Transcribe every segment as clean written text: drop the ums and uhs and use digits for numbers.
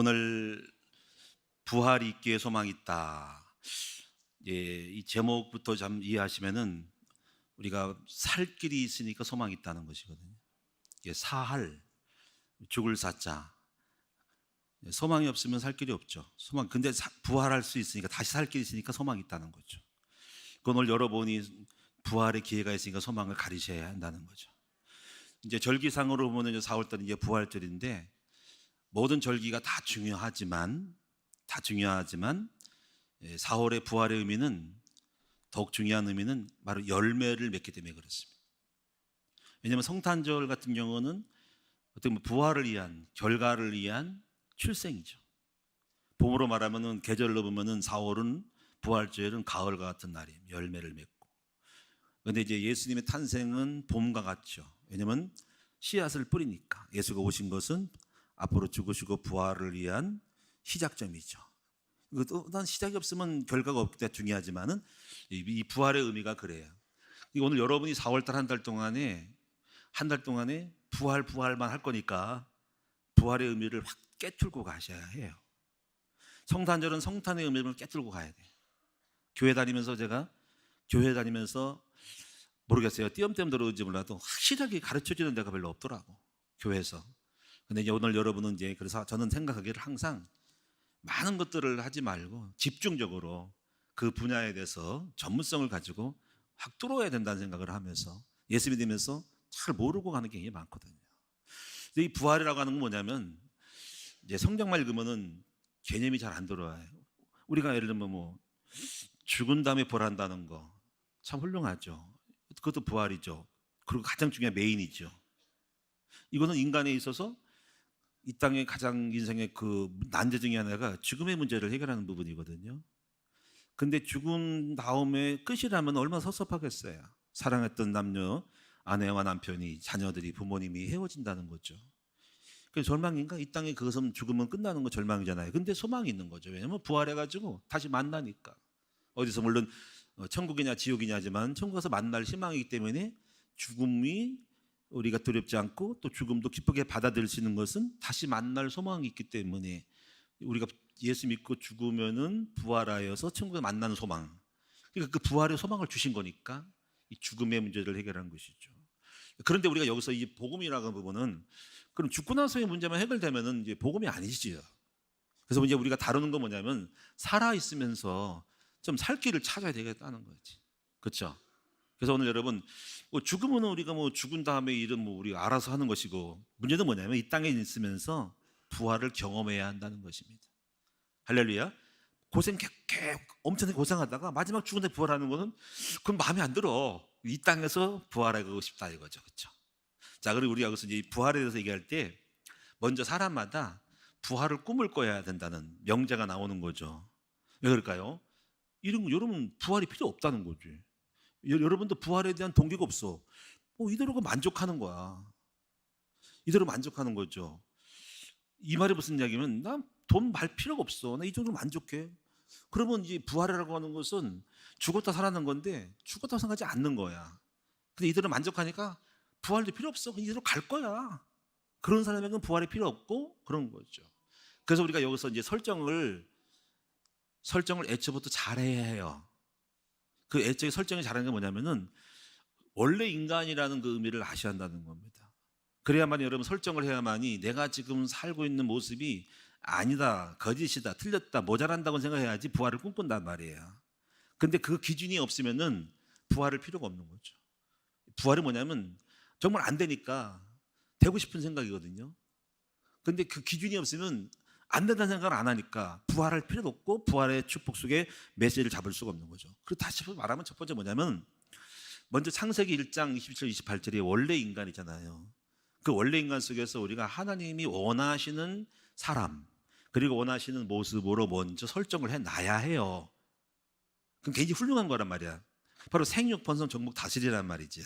오늘 부활이 있기에 소망이 있다. 이 제목부터 좀 이해하시면은 우리가 살 길이 있으니까 소망이 있다는 것이거든요. 사할, 죽을 사자. 소망이 없으면 살 길이 없죠. 근데 부활할 수 있으니까, 다시 살 길이 있으니까 소망이 있다는 거죠. 오늘 여러분이 부활의 기회가 있으니까 소망을 가리셔야 한다는 거죠. 이제 절기상으로 보면 이제 4월달은 이제 부활절인데, 모든 절기가 다 중요하지만 4월의 부활의 의미는, 더욱 중요한 의미는 바로 열매를 맺기 때문에 그렇습니다. 왜냐하면 성탄절 같은 경우는 어떻게 보면 부활을 위한, 결과를 위한 출생이죠. 봄으로 말하면은, 계절로 보면은 4월은, 부활절은 가을과 같은 날이에요. 열매를 맺고. 그런데 이제 예수님의 탄생은 봄과 같죠. 왜냐하면 씨앗을 뿌리니까. 예수가 오신 것은 앞으로 죽으시고 부활을 위한 시작점이죠. 난 시작이 없으면 결과가 없기 때문에 중요하지만은 이 부활의 의미가 그래요. 오늘 여러분이 4월달 한 달 동안에 부활만 할 거니까 부활의 의미를 확 깨뚫고 가셔야 해요. 성탄절은 성탄의 의미를 깨뚫고 가야 돼요. 교회 다니면서 모르겠어요. 띄엄띄엄 들어오는지 몰라도 확실하게 가르쳐주는 데가 별로 없더라고, 교회에서. 근데 이제 오늘 여러분은 그래서 저는 생각하기를 항상 많은 것들을 하지 말고 집중적으로 그 분야에 대해서 전문성을 가지고 확 뚫어야 된다는 생각을 하면서 예수 믿으면서 잘 모르고 가는 게 굉장히 많거든요. 이 부활이라고 하는 건 뭐냐면, 이제 성경만 읽으면은 개념이 잘 안 들어와요. 우리가 예를 들면 죽은 다음에 부활한다는 거 참 훌륭하죠. 그것도 부활이죠. 그리고 가장 중요한 메인이죠. 이거는 인간에 있어서 이 땅의 가장 인생의 그 난제 중에 하나가 죽음의 문제를 해결하는 부분이거든요. 근데 죽은 다음에 끝이라면 얼마나 섭섭하겠어요. 사랑했던 남녀, 아내와 남편이, 자녀들이, 부모님이 헤어진다는 거죠. 그래서 절망인가? 이 땅에 그것은, 죽으면 끝나는 거 절망이잖아요. 근데 소망이 있는 거죠. 왜냐하면 부활해가지고 다시 만나니까. 어디서, 물론 천국이냐 지옥이냐 하지만 천국 가서 만날 희망이기 때문에 죽음이 우리가 두렵지 않고, 또 죽음도 기쁘게 받아들일 수 있는 것은 다시 만날 소망이 있기 때문에, 우리가 예수 믿고 죽으면은 부활하여서 천국에 만나는 소망. 그러니까 그 부활의 소망을 주신 거니까 이 죽음의 문제를 해결한 것이죠. 그런데 우리가 여기서 이 복음이라는 부분은, 그럼 죽고 나서의 문제만 해결되면은 이제 복음이 아니지요. 그래서 이제 우리가 다루는 건 뭐냐면, 살아 있으면서 좀 살 길을 찾아야 되겠다는 거지. 그렇죠? 그래서 오늘 여러분, 죽으면 우리가 죽은 다음에 일은 우리가 알아서 하는 것이고, 문제는 뭐냐면 이 땅에 있으면서 부활을 경험해야 한다는 것입니다. 할렐루야. 엄청나게 고생하다가 마지막 죽은 데 부활하는 거는, 그건 마음에 안 들어. 이 땅에서 부활하고 싶다 이거죠. 그렇죠? 자, 그리고 우리가 여기서 이제 부활에 대해서 얘기할 때, 먼저 사람마다 부활을 꿈을 꿔야 된다는 명제가 나오는 거죠. 왜 그럴까요? 여러분, 부활이 필요 없다는 거지. 여러분도 부활에 대한 동기가 없어. 이대로가 만족하는 거야. 이대로 만족하는 거죠. 이 말이 무슨 이야기면, 난 돈 벌 필요가 없어. 나 이 정도로 만족해. 그러면 이제 부활이라고 하는 것은 죽었다 살아난 건데, 죽었다고 생각하지 않는 거야. 근데 이대로 만족하니까 부활도 필요 없어. 그냥 이대로 갈 거야. 그런 사람에게는 부활이 필요 없고 그런 거죠. 그래서 우리가 여기서 이제 설정을 애초부터 잘해야 해요. 그 애초에 설정이 잘하는 게 뭐냐면은, 원래 인간이라는 그 의미를 아셔야 한다는 겁니다. 그래야만 여러분 설정을 해야만이 내가 지금 살고 있는 모습이 아니다, 거짓이다, 틀렸다, 모자란다고 생각해야지 부활을 꿈꾼단 말이에요. 근데 그 기준이 없으면은 부활을 필요가 없는 거죠. 부활이 뭐냐면 정말 안 되니까 되고 싶은 생각이거든요. 근데 그 기준이 없으면 안 된다는 생각을 안 하니까 부활할 필요도 없고, 부활의 축복 속에 메시지를 잡을 수가 없는 거죠. 그리고 다시 말하면 첫 번째 뭐냐면, 먼저 창세기 1장 27절 28절이 원래 인간이잖아요. 그 원래 인간 속에서 우리가 하나님이 원하시는 사람, 그리고 원하시는 모습으로 먼저 설정을 해놔야 해요. 그럼 굉장히 훌륭한 거란 말이야. 바로 생육, 번성, 정복, 다스리란 말이지.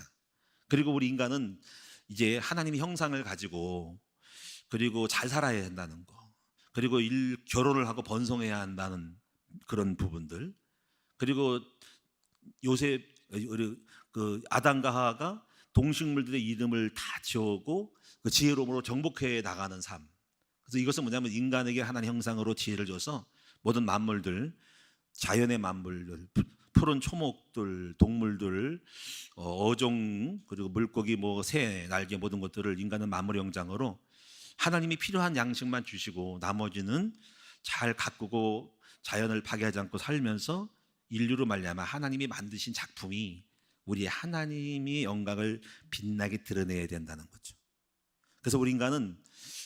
그리고 우리 인간은 이제 하나님의 형상을 가지고, 그리고 잘 살아야 한다는 거, 그리고 결혼을 하고 번성해야 한다는 그런 부분들, 그리고 요셉, 그 아담과 하와가 동식물들의 이름을 다 지어오고 그 지혜로움으로 정복해 나가는 삶, 그래서 이것은 뭐냐면 인간에게 하나님 형상으로 지혜를 줘서 모든 만물들, 자연의 만물들, 푸른 초목들, 동물들, 어종, 그리고 물고기, 새, 날개 모든 것들을 인간은 만물의 영장으로 하나님이 필요한 양식만 주시고 나머지는 잘 가꾸고 자연을 파괴하지 않고 살면서 인류로 말미암아 하나님이 만드신 작품이 우리 하나님의 영광을 빛나게 드러내야 된다는 거죠. 그래서 우리 인간은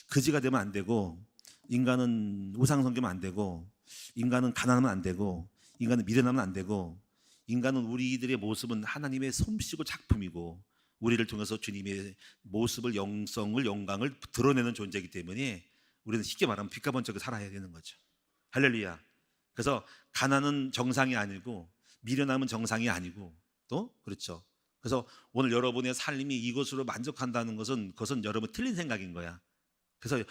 거지가 되면 안 되고, 인간은 우상 섬기면 안 되고, 인간은 가난하면 안 되고, 인간은 미련하면 안 되고, 인간은 우리들의 모습은 하나님의 솜씨고 작품이고 우리를 통해서 주님의 모습을, 영성을, 영광을 드러내는 존재이기 때문에 우리는 쉽게 말하면 빛과 번쩍이 살아야 되는 거죠. 할렐루야. 그래서 가난은 정상이 아니고 미련함은 정상이 아니고 또 그렇죠. 그래서 오늘 여러분의 삶이 이것으로 만족한다는 것은 그것은 여러분 틀린 생각인 거야. 그래서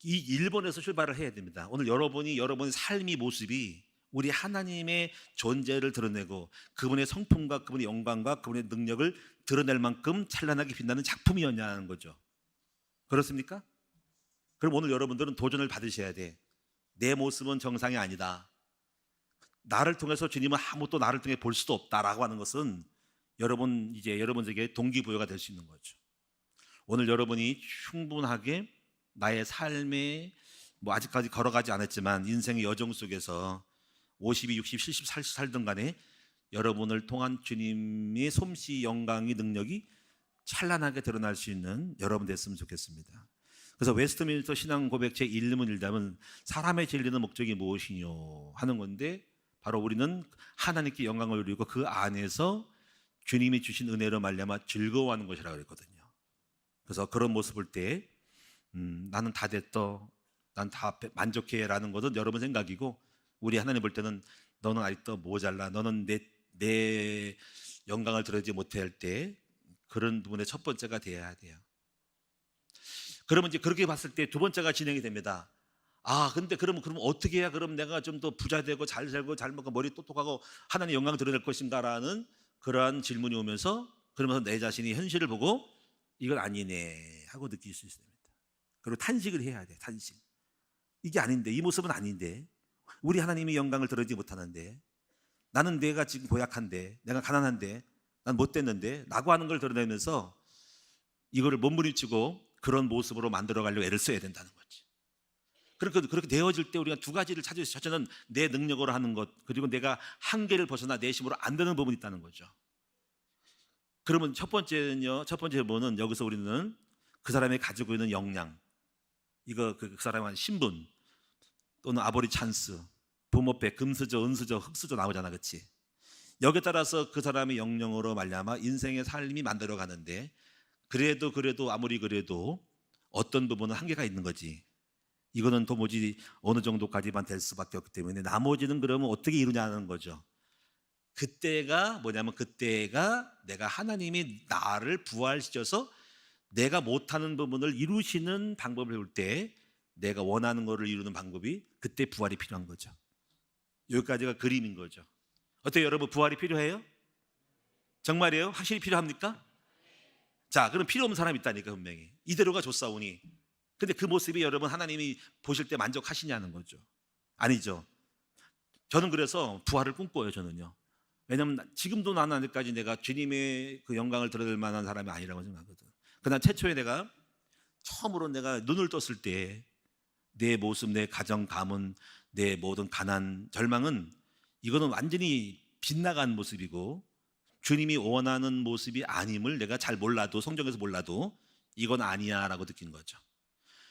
이 1번에서 출발을 해야 됩니다. 오늘 여러분의 삶의 모습이 우리 하나님의 존재를 드러내고 그분의 성품과 그분의 영광과 그분의 능력을 드러낼 만큼 찬란하게 빛나는 작품이었냐는 거죠. 그렇습니까? 그럼 오늘 여러분들은 도전을 받으셔야 돼. 내 모습은 정상이 아니다. 나를 통해서 주님은 아무것도 나를 통해 볼 수도 없다라고 하는 것은 여러분에게 동기부여가 될 수 있는 거죠. 오늘 여러분이 충분하게 나의 삶에 아직까지 걸어가지 않았지만 인생의 여정 속에서 52, 60, 70 살든 간에 여러분을 통한 주님의 솜씨, 영광의 능력이 찬란하게 드러날 수 있는 여러분 됐으면 좋겠습니다. 그래서 웨스트민스터 신앙 고백 제 1문 읽자면 사람의 진리는 목적이 무엇이뇨 하는 건데 바로 우리는 하나님께 영광을 누리고 그 안에서 주님이 주신 은혜로 말미암아 즐거워하는 것이라고 그랬거든요. 그래서 그런 모습 볼 때 나는 다 됐어, 난 다 만족해 라는 것은 여러분 생각이고 우리 하나님 볼 때는 너는 아직도 모자라, 너는 내 영광을 드러내지 못할 때 그런 부분의 첫 번째가 돼야 돼요. 그러면 이제 그렇게 봤을 때 두 번째가 진행이 됩니다. 근데 그럼 어떻게 해야 그럼 내가 좀 더 부자 되고 잘 살고 잘 먹고 머리 똑똑하고 하나님의 영광을 드러낼 것인가라는 그러한 질문이 오면서 그러면서 내 자신이 현실을 보고 이건 아니네 하고 느낄 수 있습니다. 그리고 탄식을 해야 돼. 탄식. 이게 아닌데, 이 모습은 아닌데, 우리 하나님이 영광을 드러내지 못하는데, 나는 내가 지금 고약한데, 내가 가난한데, 난 못됐는데 라고 하는 걸 드러내면서 이거를 몸부림치고 그런 모습으로 만들어가려고 애를 써야 된다는 거지. 그렇게 되어질 때 우리가 두 가지를 찾을 수 있어요. 첫째는 내 능력으로 하는 것, 그리고 내가 한계를 벗어나 내 힘으로 안 되는 부분이 있다는 거죠. 그러면 첫 번째 부분은 여기서 우리는 그 사람이 가지고 있는 역량, 그 사람의 신분 또는 아버리 찬스, 부모배, 금수저, 은수저, 흙수저 나오잖아, 그렇지? 여기에 따라서 그 사람의 영령으로 말미암아 인생의 삶이 만들어 가는데 그래도 아무리 그래도 어떤 부분은 한계가 있는 거지. 이거는 도무지 어느 정도까지만 될 수밖에 없기 때문에 나머지는 그러면 어떻게 이루냐는 거죠. 그때가 내가 하나님이 나를 부활시켜서 내가 못하는 부분을 이루시는 방법을 볼 때 내가 원하는 것을 이루는 방법이 그때 부활이 필요한 거죠. 여기까지가 그림인 거죠. 어때요, 여러분? 부활이 필요해요? 정말이에요? 확실히 필요합니까? 자, 그럼 필요 없는 사람이 있다니까, 분명히. 이대로가 좋사오니. 근데 그 모습이 여러분 하나님이 보실 때 만족하시냐는 거죠. 아니죠. 저는 그래서 부활을 꿈꿔요, 저는요. 왜냐하면 지금도 나는 아직까지 내가 주님의 그 영광을 드러낼 만한 사람이 아니라고 생각하거든. 그러나 최초에 처음으로 내가 눈을 떴을 때 내 모습, 내 가정, 가문, 내 모든 가난, 절망은 이거는 완전히 빗나간 모습이고 주님이 원하는 모습이 아님을 내가 잘 몰라도, 성경에서 몰라도 이건 아니야 라고 느낀 거죠.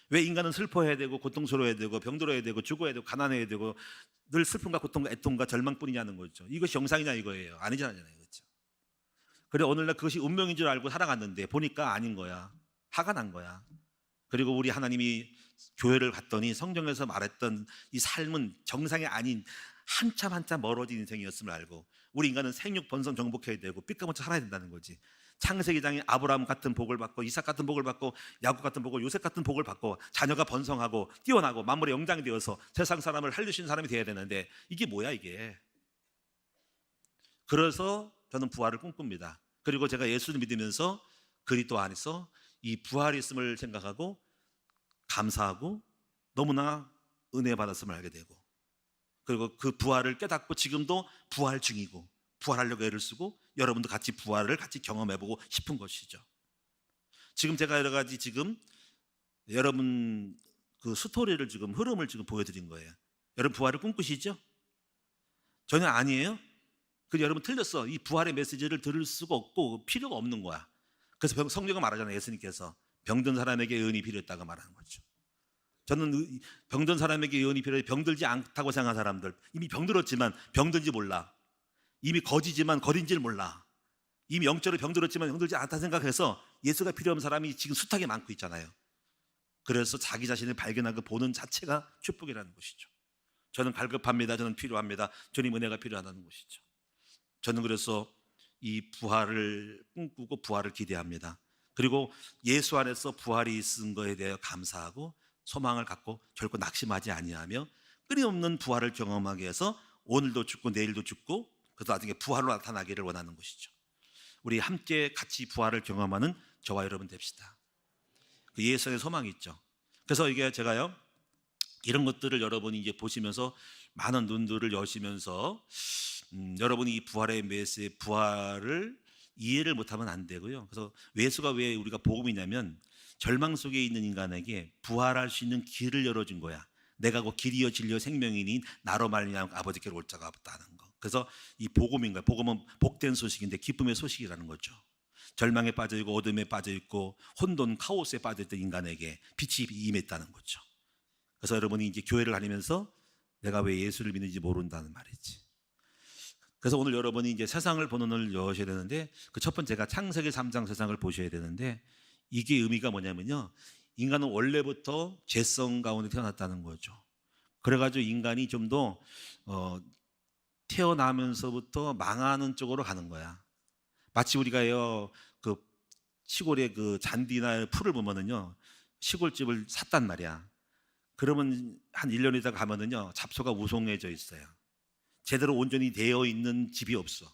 왜 인간은 슬퍼해야 되고 고통스러워야 되고 병들어야 되고 죽어야 되고 가난해야 되고 늘 슬픔과 고통과 애통과 절망뿐이냐는 거죠. 이것이 정상이냐 이거예요. 아니잖아요, 그렇죠? 그래 오늘날 그것이 운명인 줄 알고 살아갔는데 보니까 아닌 거야. 화가 난 거야. 그리고 우리 하나님이 교회를 갔더니 성경에서 말했던 이 삶은 정상이 아닌 한참 멀어진 인생이었음을 알고 우리 인간은 생육 번성 정복해야 되고 삐까번쩍 살아야 된다는 거지. 창세기장에 아브라함 같은 복을 받고 이삭 같은 복을 받고 야곱 같은 복을, 요셉 같은 복을 받고 자녀가 번성하고 뛰어나고 만물의 영장이 되어서 세상 사람을 살리시는 사람이 되어야 되는데 이게 뭐야 이게. 그래서 저는 부활을 꿈꿉니다. 그리고 제가 예수를 믿으면서 그리스도 안에서 이 부활이 있음을 생각하고 감사하고 너무나 은혜 받았음을 알게 되고, 그리고 그 부활을 깨닫고 지금도 부활 중이고 부활하려고 애를 쓰고 여러분도 같이 부활을 같이 경험해보고 싶은 것이죠. 지금 제가 여러 가지 지금 여러분 그 스토리를 지금 흐름을 지금 보여드린 거예요. 여러분 부활을 꿈꾸시죠? 전혀 아니에요? 그래서 여러분 틀렸어. 이 부활의 메시지를 들을 수가 없고 필요가 없는 거야. 그래서 성경은 말하잖아요. 예수님께서 병든 사람에게 의원이 필요했다고 말하는 거죠. 저는 병든 사람에게 의원이 필요해. 병들지 않다고 생각한 사람들, 이미 병들었지만 병든지 몰라. 이미 거지지만 거딘지를 몰라. 이미 영적으로 병들었지만 병들지 않다 생각해서 예수가 필요한 사람이 지금 숱하게 많고 있잖아요. 그래서 자기 자신을 발견하고 보는 자체가 축복이라는 것이죠. 저는 갈급합니다. 저는 필요합니다. 주님 은혜가 필요하다는 것이죠. 저는 그래서 이 부활을 꿈꾸고 부활을 기대합니다. 그리고 예수 안에서 부활이 있은 것에 대해 감사하고 소망을 갖고 결코 낙심하지 아니하며 끊임없는 부활을 경험하게 해서 오늘도 죽고 내일도 죽고 그래서 나중에 부활로 나타나기를 원하는 것이죠. 우리 함께 같이 부활을 경험하는 저와 여러분 됩시다. 그 예수의 소망이 있죠. 그래서 이게 제가요, 이런 것들을 여러분이 이제 보시면서 많은 눈들을 여시면서 여러분이 이 부활의 메시지, 부활을 이해를 못하면 안 되고요. 그래서 예수가 왜 우리가 복음이냐면 절망 속에 있는 인간에게 부활할 수 있는 길을 열어준 거야. 내가 곧 길이요 진리요 생명이니 나로 말미암아 아버지께로 올 자가 없다는 거. 그래서 이 복음인 거야. 복음은 복된 소식인데 기쁨의 소식이라는 거죠. 절망에 빠져 있고 어둠에 빠져 있고 혼돈 카오스에 빠져 있던 인간에게 빛이 임했다는 거죠. 그래서 여러분이 이제 교회를 다니면서 내가 왜 예수를 믿는지 모른다는 말이지. 그래서 오늘 여러분이 이제 세상을 보는 눈을 여셔야 되는데 그 첫 번째가 창세기 3장 세상을 보셔야 되는데 이게 의미가 뭐냐면요, 인간은 원래부터 죄성 가운데 태어났다는 거죠. 그래가지고 인간이 좀 더 태어나면서부터 망하는 쪽으로 가는 거야. 마치 우리가요 그 시골의 그 잔디나 풀을 보면은요 시골집을 샀단 말이야. 그러면 한 1년 있다가 가면은요 잡초가 우송해져 있어요. 제대로 온전히 되어 있는 집이 없어.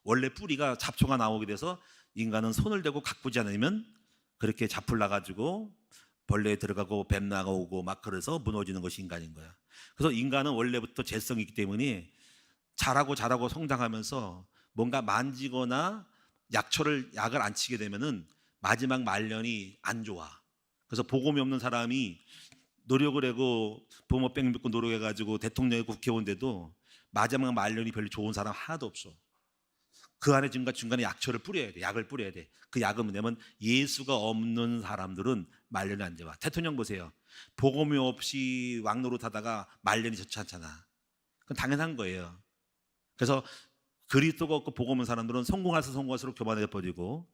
원래 뿌리가 잡초가 나오게 돼서 인간은 손을 대고 가꾸지 않으면 그렇게 잡풀 나가지고 벌레 들어가고 뱀 나가오고 막 그래서 무너지는 것이 인간인 거야. 그래서 인간은 원래부터 죄성이 있기 때문에 자라고 성장하면서 뭔가 만지거나 약을 안 치게 되면은 마지막 말년이 안 좋아. 그래서 복음이 없는 사람이 노력을 하고 부모 뺑 믿고 노력해가지고 대통령에 국회의원 돼도 마지막 말년이 별로 좋은 사람 하나도 없어. 그 안에 중간에 약초를 뿌려야 돼. 약을 뿌려야 돼. 그 약은 뭐냐면 예수가 없는 사람들은 말년이 안 좋아. 대통령 보세요. 복음이 없이 왕노릇하다가 말년이 좋지 않잖아. 그건 당연한 거예요. 그래서 그리스도가 없고 복음 없는 사람들은 성공할수록 교만해 버리고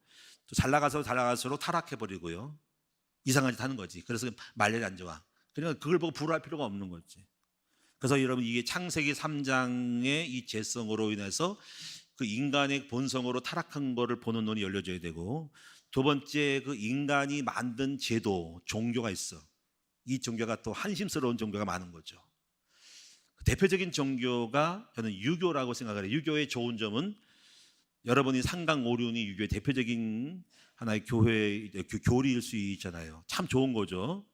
또 잘 나갈수록 타락해 버리고요. 이상한 짓 하는 거지. 그래서 말년이 안 좋아. 그러니까 그걸 보고 불화할 필요가 없는 거지. 그래서 여러분 이게 창세기 3장의 이 죄성으로 인해서 그 인간의 본성으로 타락한 거를 보는 눈이 열려져야 되고, 두 번째 그 인간이 만든 제도, 종교가 있어. 이 종교가 또 한심스러운 종교가 많은 거죠. 대표적인 종교가 저는 유교라고 생각을 해요. 유교의 좋은 점은 여러분이 상강오륜이 유교의 대표적인 하나의 교회의 교리일 수 있잖아요. 참 좋은 거죠.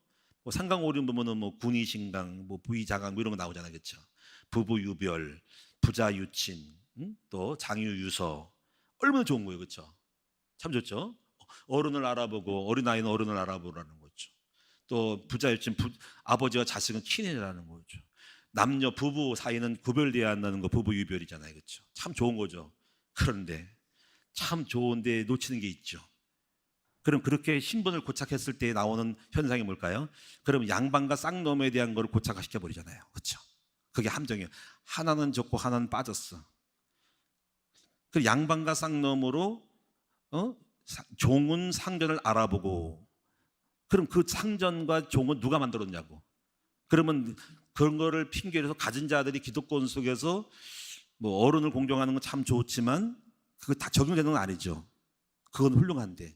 뭐 상강오륜 보면은 뭐 군의신강, 뭐 부의자강 뭐 이런 거 나오잖아요, 그렇죠? 부부유별, 부자유친, 또 장유유서 얼마나 좋은 거예요, 그렇죠? 참 좋죠. 어른을 알아보고 어린아이는 어른을 알아보라는 거죠. 또 부자유친, 아버지와 자식은 친해라는 거죠. 남녀 부부 사이는 구별되어야 한다는 거 부부유별이잖아요, 그렇죠? 참 좋은 거죠. 그런데 참 좋은데 놓치는 게 있죠. 그럼 그렇게 신분을 고착했을 때 나오는 현상이 뭘까요? 그럼 양반과 쌍놈에 대한 걸 고착화시켜 버리잖아요, 그렇죠? 그게 함정이에요. 하나는 좋고 하나는 빠졌어. 그 양반과 쌍놈으로 종은 상전을 알아보고, 그럼 그 상전과 종은 누가 만들었냐고. 그러면 그런 거를 핑계로 해서 가진 자들이 기득권 속에서 뭐 어른을 공경하는 건 참 좋지만 그거 다 적용되는 건 아니죠. 그건 훌륭한데.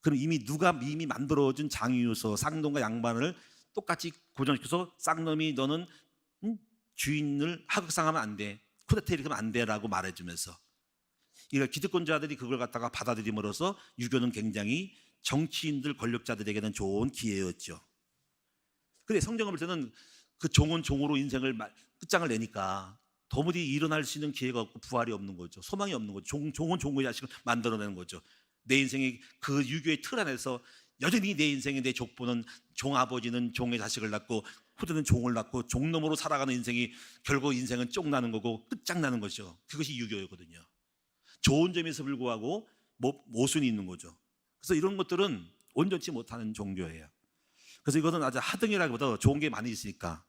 그럼 이미 만들어준 장유유서 쌍놈과 양반을 똑같이 고정시켜서 쌍놈이 너는 주인을 하극상하면 안 돼, 쿠데타 일으키면 안 돼라고 말해주면서, 그러니까 기득권자들이 그걸 갖다가 받아들임으로써 유교는 굉장히 정치인들 권력자들에게는 좋은 기회였죠. 근데 성경을 볼 때는 그 종은 종으로 인생을 끝장을 내니까 도무지 일어날 수 있는 기회가 없고 부활이 없는 거죠. 소망이 없는 거죠. 종은 종의 자식을 만들어내는 거죠. 내 인생이 그 유교의 틀 안에서 여전히 내 인생의 내 족보는 종 아버지는 종의 자식을 낳고 후대는 종을 낳고 종놈으로 살아가는 인생이 결국 인생은 쪽나는 거고 끝장나는 거죠. 그것이 유교거든요. 좋은 점에서 불구하고 모순이 있는 거죠. 그래서 이런 것들은 온전치 못하는 종교예요. 그래서 이것은 아주 하등이라기보다 좋은 게 많이 있으니까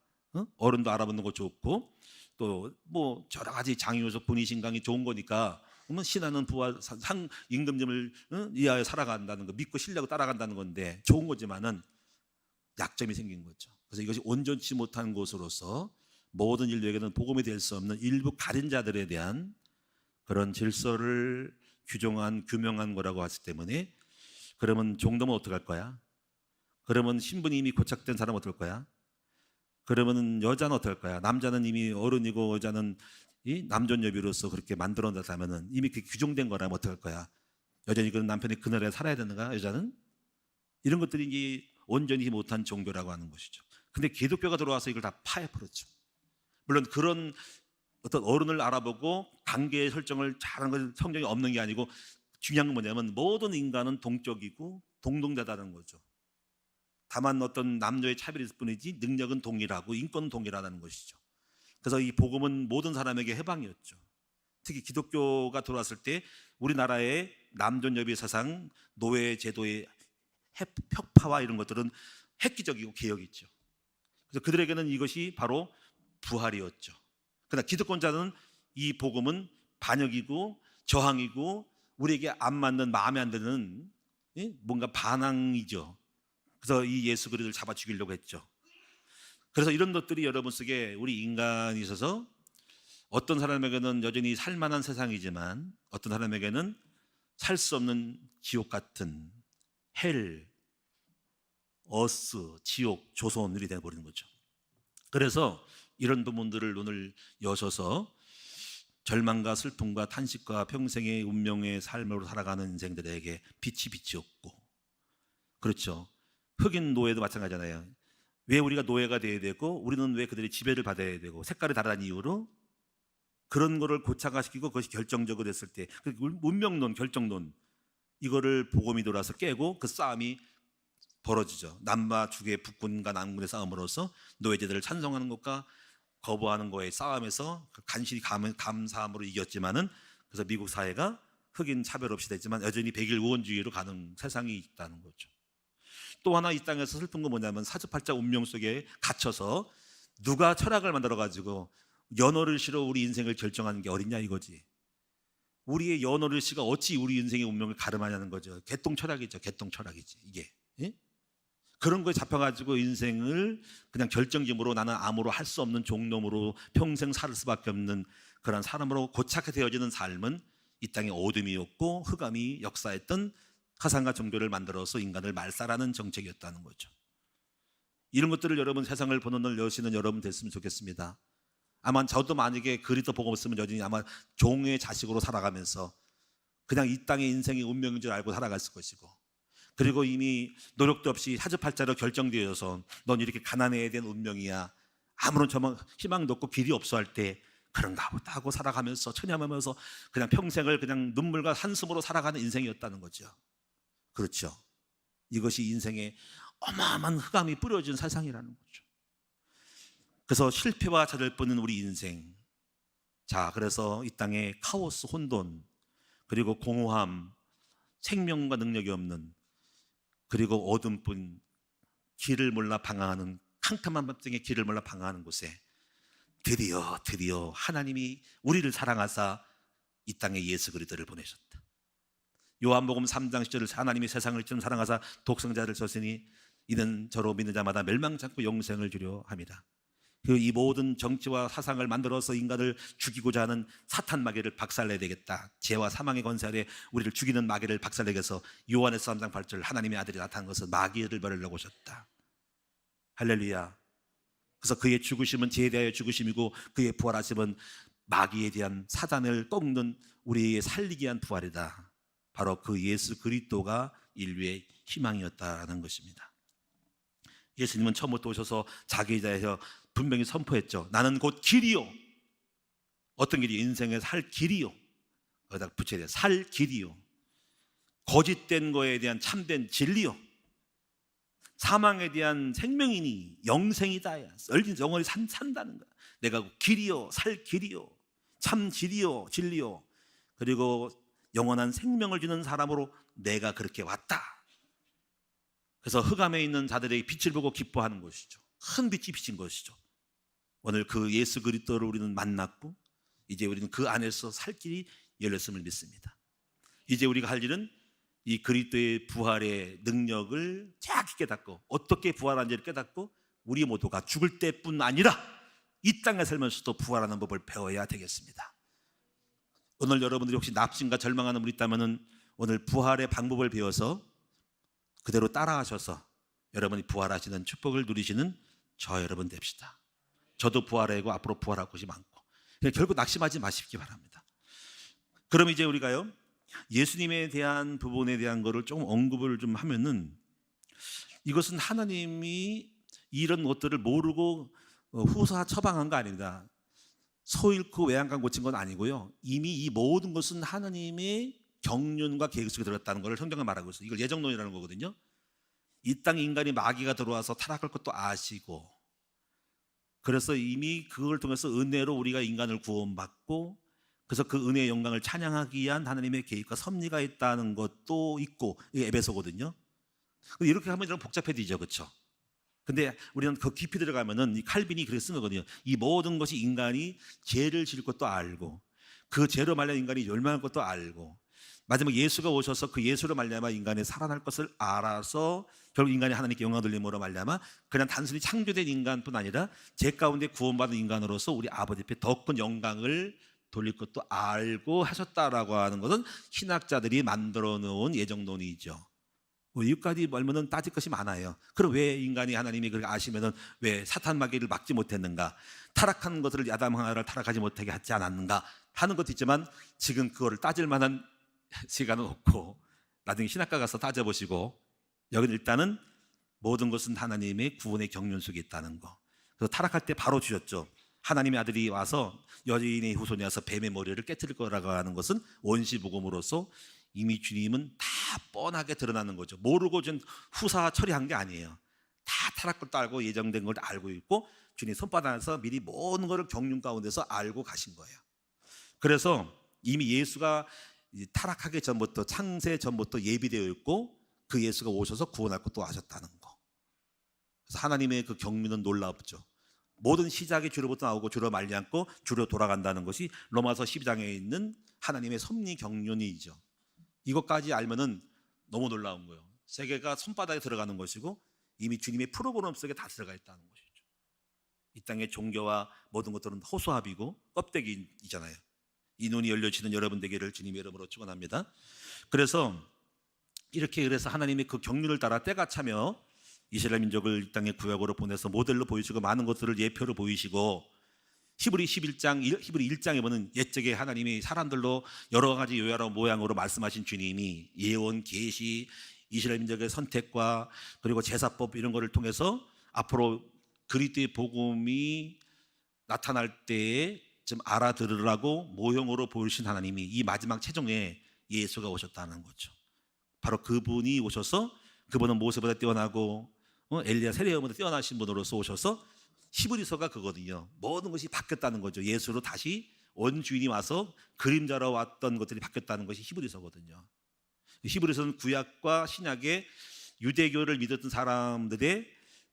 어른도 알아보는 거 좋고 또 뭐 여러 가지 장유석 분이신강이 좋은 거니까 그러면 신하는 부와 상 임금님을 이하에 살아간다는 거 믿고 신뢰하고 따라간다는 건데 좋은 거지만은 약점이 생긴 거죠. 그래서 이것이 온전치 못한 곳으로서 모든 인류에게는 복음이 될 수 없는 일부 가린 자들에 대한 그런 질서를 규명한 거라고 하기 때문에 그러면 종도면 어떡할 거야? 그러면 신분이 이미 고착된 사람은 어떨 거야? 그러면 여자는 어떨 거야? 남자는 이미 어른이고 여자는 이 남존여비로서 그렇게 만들어놨다면 이미 그게 규정된 거라면 어떡할 거야? 여전히 그런 남편이 그늘에 살아야 되는가? 여자는? 이런 것들이 이제 온전히 못한 종교라고 하는 것이죠. 근데 기독교가 들어와서 이걸 다 파헤버렸죠. 물론 그런 어떤 어른을 알아보고 관계 설정을 잘하는 건 성경이 없는 게 아니고 중요한 건 뭐냐면 모든 인간은 동적이고 동등되다는 거죠. 다만 어떤 남녀의 차별이 있을 뿐이지 능력은 동일하고 인권은 동일하다는 것이죠. 그래서 이 복음은 모든 사람에게 해방이었죠. 특히 기독교가 들어왔을 때 우리나라의 남존여비 사상, 노예 제도의 혁파와 이런 것들은 획기적이고 개혁이죠. 그래서 그들에게는 이것이 바로 부활이었죠. 그러나 기득권자는 이 복음은 반역이고 저항이고 우리에게 안 맞는 마음에 안 드는 뭔가 반항이죠. 그래서 이 예수 그리스도를 잡아 죽이려고 했죠. 그래서 이런 것들이 여러분 속에 우리 인간이 있어서 어떤 사람에게는 여전히 살만한 세상이지만 어떤 사람에게는 살 수 없는 지옥 같은 헬, 어스, 지옥, 조선이 되어버리는 거죠. 그래서 이런 부분들을 눈을 여셔서 절망과 슬픔과 탄식과 평생의 운명의 삶으로 살아가는 인생들에게 빛이 없고, 그렇죠. 흑인 노예도 마찬가지잖아요. 왜 우리가 노예가 돼야 되고 우리는 왜 그들의 지배를 받아야 되고 색깔이 다르다는 이유로 그런 거를 고착화시키고 그것이 결정적으로 됐을 때 운명론, 결정론 이거를 복음이 돌아서 깨고 그 싸움이 벌어지죠. 남과 죽의 북군과 남군의 싸움으로서 노예제들을 찬성하는 것과 거부하는 거의 싸움에서 간신히 감사함으로 이겼지만은 그래서 미국 사회가 흑인 차별 없이 됐지만 여전히 백일 우원주의로 가는 세상이 있다는 거죠. 또 하나 이 땅에서 슬픈 건 뭐냐면 사주팔자 운명 속에 갇혀서 누가 철학을 만들어 가지고 연어를씨로 우리 인생을 결정하는 게 어딨냐 이거지. 우리의 연어를씨가 어찌 우리 인생의 운명을 가름하냐는 거죠. 개똥 철학이죠. 개똥 철학이지 이게. 예? 그런 거에 잡혀가지고 인생을 그냥 결정적으로 나는 아무로 할 수 없는 종놈으로 평생 살 수밖에 없는 그런 사람으로 고착해 되어지는 삶은 이 땅에 어둠이었고 흑암이 역사했던 사상과 종교를 만들어서 인간을 말살하는 정책이었다는 거죠. 이런 것들을 여러분 세상을 보는 눈을 여시는 여러분 됐으면 좋겠습니다. 아마 저도 만약에 그리스도 복음 없으면 여전히 아마 종의 자식으로 살아가면서 그냥 이 땅의 인생의 운명인 줄 알고 살아갔을 것이고, 그리고 이미 노력도 없이 사주팔자로 결정되어서 넌 이렇게 가난해야 되는 운명이야, 아무런 희망도 없고 길이 없어 할 때 그런가 보다 하고 살아가면서 천념하면서 그냥 평생을 그냥 눈물과 한숨으로 살아가는 인생이었다는 거죠. 그렇죠. 이것이 인생에 어마어마한 흑암이 뿌려진 세상이라는 거죠. 그래서 실패와 좌절뿐인 우리 인생. 자, 그래서 이 땅에 카오스, 혼돈, 그리고 공허함, 생명과 능력이 없는, 그리고 어둠뿐, 길을 몰라 방황하는, 캄캄한 밤중에 길을 몰라 방황하는 곳에 드디어 하나님이 우리를 사랑하사 이 땅에 예수 그리스도를 보내셨다. 요한복음 3장 10절을 하나님이 세상을 이처럼 사랑하사 독생자를 줬으니 이는 저로 믿는 자마다 멸망치 않고 영생을 주려 함이라. 이 모든 정치와 사상을 만들어서 인간을 죽이고자 하는 사탄 마귀를 박살내야 되겠다. 죄와 사망의 권세 아래 우리를 죽이는 마귀를 박살내기 위해서 요한에서 3장 8절 하나님의 아들이 나타난 것은 마귀를 벌이려고 오셨다. 할렐루야. 그래서 그의 죽으심은 죄에 대하여 죽으심이고 그의 부활하심은 마귀에 대한 사단을 꺾는 우리의 살리기 위한 부활이다. 바로 그 예수 그리스도가 인류의 희망이었다는 것입니다. 예수님은 처음부터 오셔서 자기에 대해서 분명히 선포했죠. 나는 곧 길이요. 어떤 길이? 인생의 살 길이요. 거기다 붙여야 돼요. 살 길이요. 거짓된 거에 대한 참된 진리요. 사망에 대한 생명이니 영생이다. 영원히 산다는 거야. 내가 길이요, 살 길이요, 참 진리요, 진리요. 그리고 영원한 생명을 주는 사람으로 내가 그렇게 왔다. 그래서 흑암에 있는 자들에게 빛을 보고 기뻐하는 것이죠. 큰 빛이 비친 것이죠. 오늘 그 예수 그리스도를 우리는 만났고 이제 우리는 그 안에서 살 길이 열렸음을 믿습니다. 이제 우리가 할 일은 이 그리스도의 부활의 능력을 정확히 깨닫고 어떻게 부활하는지를 깨닫고 우리 모두가 죽을 때뿐 아니라 이 땅에 살면서도 부활하는 법을 배워야 되겠습니다. 오늘 여러분들이 혹시 낙심과 절망하는 분이 있다면 오늘 부활의 방법을 배워서 그대로 따라하셔서 여러분이 부활하시는 축복을 누리시는 저 여러분 됩시다. 저도 부활하고 앞으로 부활할 것이 많고 결국 낙심하지 마시기 바랍니다. 그럼 이제 우리가요 예수님에 대한 부분에 대한 거를 조금 언급을 좀 하면은 이것은 하나님이 이런 것들을 모르고 후사 처방한 거 아닙니다. 소 잃고 외양간 고친 건 아니고요. 이미 이 모든 것은 하나님의 경륜과 계획 속에 들어갔다는 것을 성경은 말하고 있어요. 이걸 예정론이라는 거거든요. 이 땅에 인간이 마귀가 들어와서 타락할 것도 아시고 그래서 이미 그걸 통해서 은혜로 우리가 인간을 구원받고 그래서 그 은혜의 영광을 찬양하기 위한 하나님의 계획과 섭리가 있다는 것도 있고 이게 에베소거든요. 이렇게 하면 좀 복잡해지죠, 그렇죠? 근데 우리는 그 깊이 들어가면은 이 칼빈이 그렇게 쓴 거거든요. 이 모든 것이 인간이 죄를 지을 것도 알고 그 죄로 말려 인간이 멸망할 것도 알고 마지막 예수가 오셔서 그 예수로 말미암아 인간이 살아날 것을 알아서 결국 인간이 하나님께 영광 돌림으로 말미암아 그냥 단순히 창조된 인간뿐 아니라 죄 가운데 구원받은 인간으로서 우리 아버지 앞에 더 큰 영광을 돌릴 것도 알고 하셨다라고 하는 것은 신학자들이 만들어 놓은 예정론이죠. 여기까지 말면은 따질 것이 많아요. 그럼 왜 인간이 하나님이 그렇게 아시면은 왜 사탄 마귀를 막지 못했는가? 타락한 것을 아담 하나를 타락하지 못하게 하지 않았는가? 하는 것도 있지만 지금 그거를 따질 만한 시간은 없고 나중에 신학과 가서 따져보시고 여기는 일단은 모든 것은 하나님의 구원의 경륜 속에 있다는 거. 그래서 타락할 때 바로 주셨죠. 하나님의 아들이 와서 여인의 후손이 와서 뱀의 머리를 깨뜨릴 거라고 하는 것은 원시복음으로서 이미 주님은 다 뻔하게 드러나는 거죠. 모르고 좀 후사 처리한 게 아니에요. 다 타락할 것도 알고 예정된 걸 알고 있고 주님 손바닥에서 미리 모든 것을 경륜 가운데서 알고 가신 거예요. 그래서 이미 예수가 타락하기 전부터 창세 전부터 예비되어 있고 그 예수가 오셔서 구원할 것도 하셨다는 거. 그래서 하나님의 그 경륜은 놀랍죠. 모든 시작이 주로부터 나오고 주로 말미암고 주로 돌아간다는 것이 로마서 12장에 있는 하나님의 섭리 경륜이죠. 이것까지 알면은 너무 놀라운 거예요. 세계가 손바닥에 들어가는 것이고 이미 주님의 프로그램 속에 다 들어가 있다는 것이죠. 이 땅의 종교와 모든 것들은 허수아비고 껍데기이잖아요. 이 눈이 열려지는 여러분 되기를 주님의 이름으로 축원합니다. 그래서 하나님의 그 경륜을 따라 때가 차며 이스라엘 민족을 이 땅에 구약으로 보내서 모델로 보이시고 많은 것들을 예표로 보이시고 히브리 1장에 보면 옛적에 하나님이 사람들로 여러 가지 요야로 모양으로 말씀하신 주님이 예언, 계시, 이스라엘 민족의 선택과 그리고 제사법 이런 거를 통해서 앞으로 그리스도의 복음이 나타날 때에 좀 알아들으라고 모형으로 보이신 하나님이 이 마지막 최종에 예수가 오셨다는 거죠. 바로 그분이 오셔서 그분은 모세보다 뛰어나고 엘리야 세례요보다 뛰어나신 분으로서 오셔서 히브리서가 그거든요. 모든 것이 바뀌었다는 거죠. 예수로 다시 원주인이 와서 그림자로 왔던 것들이 바뀌었다는 것이 히브리서거든요. 히브리서는 구약과 신약의 유대교를 믿었던 사람들의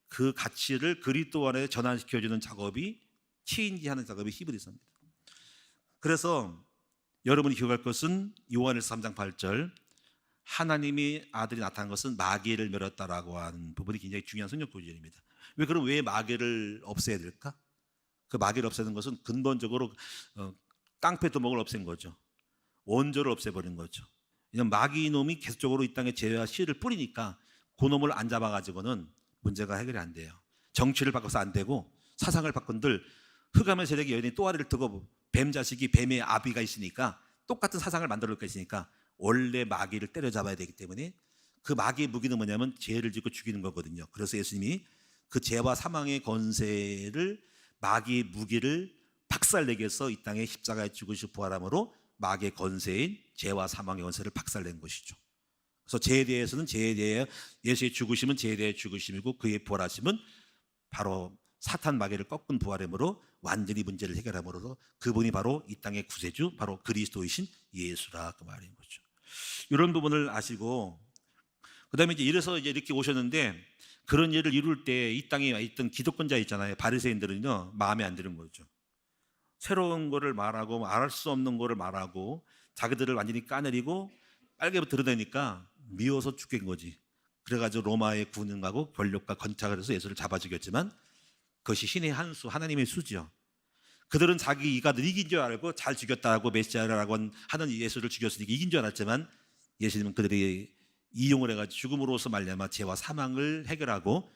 그 가치를 그리스도 안에 전환시켜주는 작업이 체인지하는 작업이 히브리서입니다. 그래서 여러분이 기억할 것은 요한일서 3장 8절 하나님의 아들이 나타난 것은 마귀를 멸했다라고 하는 부분이 굉장히 중요한 성경 구절입니다. 왜 마귀를 없애야 될까? 그 마귀를 없애는 것은 근본적으로 깡패 도목을 없앤 거죠. 원조를 없애버린 거죠. 왜냐하면 마귀 놈이 계속적으로 이 땅에 죄와 씨를 뿌리니까 그 놈을 안 잡아가지고는 문제가 해결이 안 돼요. 정치를 바꿔서 안 되고 사상을 바꾼들 흑암의 세력이 여인이 또아리를 뜨고 뱀 자식이 뱀의 아비가 있으니까 똑같은 사상을 만들어 놓을 거 있으니까 원래 마귀를 때려잡아야 되기 때문에 그 마귀의 무기는 뭐냐면 죄를 짓고 죽이는 거거든요. 그래서 예수님이 그 죄와 사망의 권세를 마귀의 무기를 박살내기 위해서 이 땅에 십자가에 죽으시고 부활함으로 마귀의 권세인 죄와 사망의 권세를 박살낸 것이죠. 그래서 죄에 대해서는 죄에 대해 예수의 죽으심은 죄에 대해 죽으심이고 그의 부활하심은 바로 사탄 마귀를 꺾은 부활함으로 완전히 문제를 해결함으로써 그분이 바로 이 땅의 구세주, 바로 그리스도이신 예수라 그 말인 거죠. 이런 부분을 아시고 그다음에 이제 이래서 이제 이렇게 오셨는데 그런 일을 이룰 때 이 땅에 있던 기득권자 있잖아요. 바리새인들은요 마음에 안 드는 거죠. 새로운 거를 말하고 알 수 없는 거를 말하고 자기들을 완전히 까내리고 빨개부터 드러내니까 미워서 죽겠는 거지. 그래가지고 로마의 군인하고 권력과 건착을 해서 예수를 잡아 죽였지만 그것이 신의 한 수, 하나님의 수죠. 그들은 자기가 이긴 줄 알고 잘 죽였다고 메시아라고 하는 예수를 죽였으니까 이긴 줄 알았지만 예수님은 그들이 이용을 해가지고 죽음으로서 말미암아 죄와 사망을 해결하고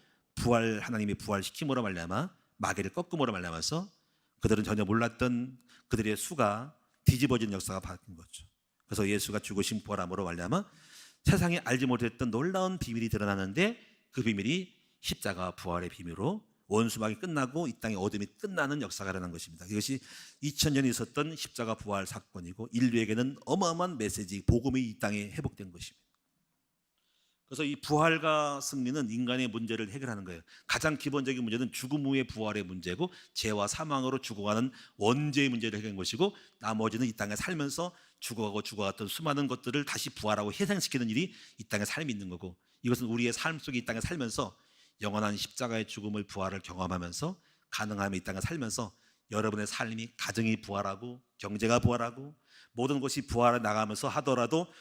하나님의 부활시킴으로 말미암아 마귀를 꺾음으로 말미암아서 그들은 전혀 몰랐던 그들의 수가 뒤집어진 역사가 바뀐 거죠. 그래서 예수가 죽으신 부활함으로 말미암아 세상에 알지 못했던 놀라운 비밀이 드러나는데 그 비밀이 십자가 부활의 비밀로 원수막이 끝나고 이 땅의 어둠이 끝나는 역사가 일어난 것입니다. 이것이 2000년이 있었던 십자가 부활 사건이고 인류에게는 어마어마한 메시지, 복음이 이 땅에 회복된 것입니다. 그래서 이 부활과 승리는 인간의 문제를 해결하는 거예요. 가장 기본적인 문제는 죽음 후의 부활의 문제고 죄와 사망으로 죽어가는 원죄의 문제를 해결한 것이고 나머지는 이 땅에 살면서 죽어갔던 수많은 것들을 다시 부활하고 희생시키는 일이 이 땅에 삶이 있는 거고 이것은 우리의 삶 속에 이 땅에 살면서 영원한 십자가의 죽음을 부활을 경험하면서 가능하면 이 땅에 살면서 여러분의 삶이 가정이 부활하고 경제가 부활하고 모든 것이 부활해 나가면서 하더라도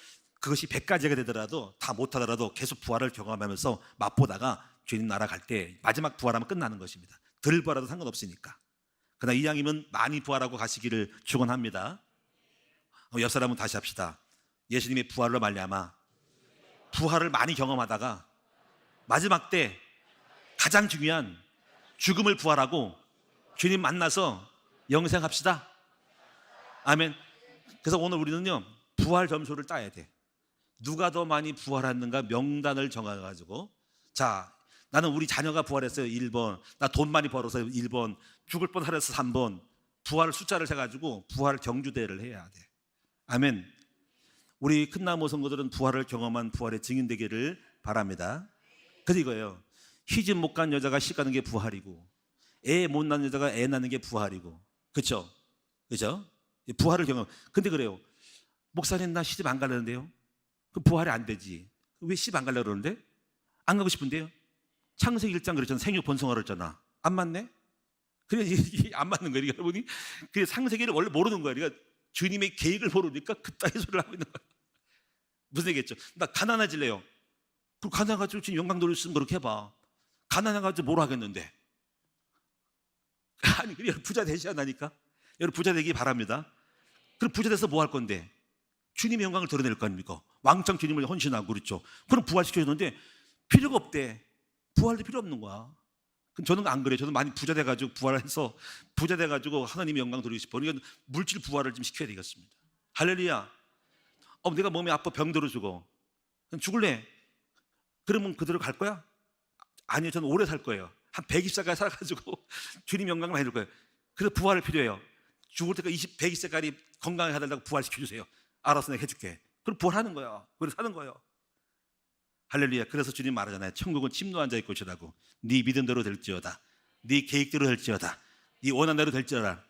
그것이 100가지가 되더라도 다 못하더라도 계속 부활을 경험하면서 맛보다가 주님 나라 갈 때 마지막 부활하면 끝나는 것입니다. 덜 부활해도 상관없으니까. 그러나 이왕이면 많이 부활하고 가시기를 축원합니다. 옆 사람은 다시 합시다. 예수님의 부활로 말미암아 부활을 많이 경험하다가 마지막 때 가장 중요한 죽음을 부활하고 주님 만나서 영생합시다. 아멘. 그래서 오늘 우리는요 부활 점수를 따야 돼. 누가 더 많이 부활했는가 명단을 정해가지고 자 나는 우리 자녀가 부활했어요 1번, 나 돈 많이 벌어서 1번, 죽을 뻔하려서 3번, 부활 숫자를 세가지고 부활 경주대회를 해야 돼. 아멘. 우리 큰나무 성도들은 부활을 경험한 부활의 증인 되기를 바랍니다. 그래서 이거예요. 시집 못 간 여자가 시집 가는 게 부활이고 애 못 낳는 여자가 애 낳는 게 부활이고 그렇죠? 그렇죠? 부활을 경험. 근데 그래요. 목사님 나 시집 안 가려는데요. 그 부활이 안 되지. 왜 시집 안 가려고 그러는데? 안 가고 싶은데요. 창세기 1장 그랬잖아. 생육 번성하라 그랬잖아. 안 맞네? 그래 이게 안 맞는 거예요. 여러분이 그 창세기를 원래 모르는 거예요. 그러니까 주님의 계획을 모르니까 그따위 소리를 하고 있는 거예요. 무슨 얘기겠죠? 나 가난해질래요. 그럼 가난해가지고 지금 영광 돌릴 수 있으면 그렇게 해봐. 가난해가지고 뭘 하겠는데? 아니 그래 부자 되셔야 하니까. 여러분 부자 되기 바랍니다. 그럼 부자 돼서 뭐 할 건데? 주님의 영광을 드러낼 거 아닙니까? 왕창 주님을 헌신하고 그렇죠. 그럼 부활시켜줬는데 필요가 없대. 부활도 필요 없는 거야. 그럼 저는 안 그래요. 저는 많이 부자 돼가지고 부활해서 부자 돼가지고 하나님의 영광 드리고 싶어. 그러니까 물질 부활을 좀 시켜야 되겠습니다. 할렐루야. 내가 몸이 아파 병들어 죽어. 그럼 죽을래? 그러면 그대로 갈 거야? 아니요. 저는 오래 살 거예요. 한 120세까지 살아가지고 주님 영광을 많이 줄 거예요. 그래서 부활을 필요해요. 죽을 때까지 120세까지 건강하게 하달라고 부활시켜주세요. 알아서 내가 해줄게. 그럼 부활하는 거야. 그래서 사는 거예요. 할렐루야. 그래서 주님 말하잖아요. 천국은 침노한 자의 것이라고. 네 믿음대로 될지어다. 네 계획대로 될지어다. 네 원하는 대로 될지어다.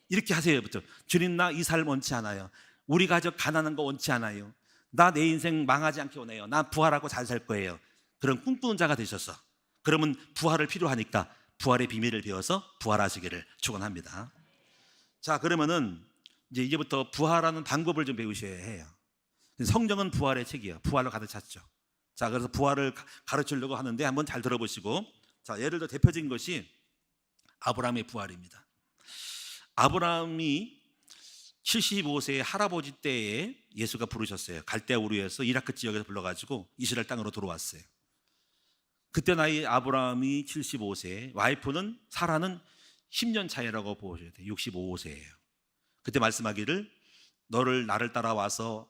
이렇게 하세요. 주님 나 이 삶 원치 않아요. 우리 가족 가난한 거 원치 않아요. 나 내 인생 망하지 않게 원해요. 나 부활하고 잘 살 거예요. 그런 꿈꾸는 자가 되셔서 그러면 부활을 필요하니까 부활의 비밀을 배워서 부활하시기를 축원합니다. 자 그러면은 이제 이제부터 부활하는 방법을 좀 배우셔야 해요. 성경은 부활의 책이에요. 부활로 가득 찼죠. 자 그래서 부활을 가르치려고 하는데 한번 잘 들어보시고 자 예를 들어 대표적인 것이 아브라함의 부활입니다. 아브라함이 75세의 할아버지 때에 예수가 부르셨어요. 갈대아 우르에서 이라크 지역에서 불러가지고 이스라엘 땅으로 들어왔어요. 그때 나이 아브라함이 75세, 와이프는 사라는 10년 차이라고 보셔야 돼요. 65세예요. 그때 말씀하기를 나를 따라와서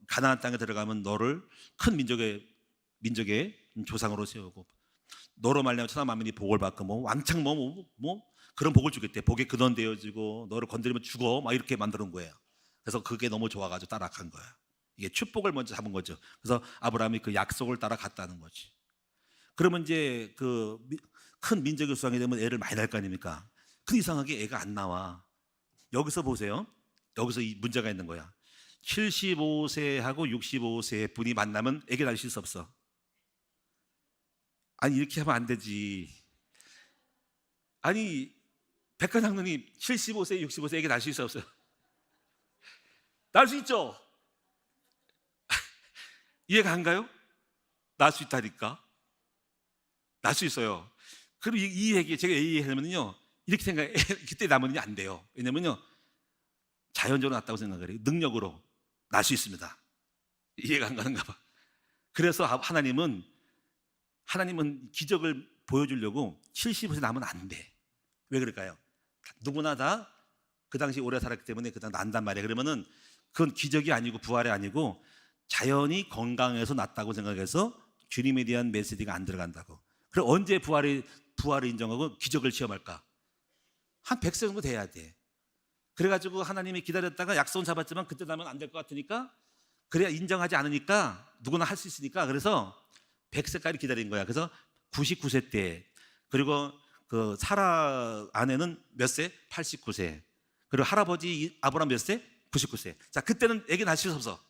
가나안 땅에 들어가면 너를 큰 민족의 조상으로 세우고 너로 말미암아 천하 만민이 복을 받고 뭐 왕창 뭐 그런 복을 주겠대. 복에 근원 되어지고 너를 건드리면 죽어 막 이렇게 만드는 거예요. 그래서 그게 너무 좋아가지고 따라간 거야. 이게 축복을 먼저 잡은 거죠. 그래서 아브라함이 그 약속을 따라갔다는 거지. 그러면 이제 그 큰 민족의 수왕이 되면 애를 많이 낳을 거 아닙니까? 근데 이상하게 애가 안 나와. 여기서 보세요. 여기서 이 문제가 있는 거야. 75세하고 65세 분이 만나면 애기 낳을 수 없어. 아니 이렇게 하면 안 되지. 아니 백화장로님 75세 65세 애기 낳을 수 있어 없어요? 낳을 수 있죠. 이해가 안 가요? 낳을 수 있다니까. 낳을 수 있어요. 그럼 이 얘기 제가 얘기하면요 이렇게 생각해. 그때 낳으면 안 돼요. 왜냐면요 자연적으로 낳았다고 생각을 해요. 능력으로 낳을 수 있습니다. 이해가 안 가는가 봐. 그래서 하나님은 기적을 보여주려고 70세 낳으면 안 돼. 왜 그럴까요? 누구나 다 그 당시 오래 살았기 때문에 그냥 난단 말이에요. 그러면은 그건 기적이 아니고 부활이 아니고 자연이 건강해서 낳았다고 생각해서 주님에 대한 메시지가 안 들어간다고. 그럼 언제 부활을 인정하고 기적을 시험할까? 한 100세 정도 돼야 돼. 그래가지고 하나님이 기다렸다가 약속은 잡았지만 그때 나면 안 될 것 같으니까 그래야 인정하지 않으니까 누구나 할 수 있으니까 그래서 100세까지 기다린 거야. 그래서 99세 때 그리고 그 사라 아내는 몇 세? 89세. 그리고 할아버지 아브라함 몇 세? 99세. 자 그때는 애기 낳을 수 없어.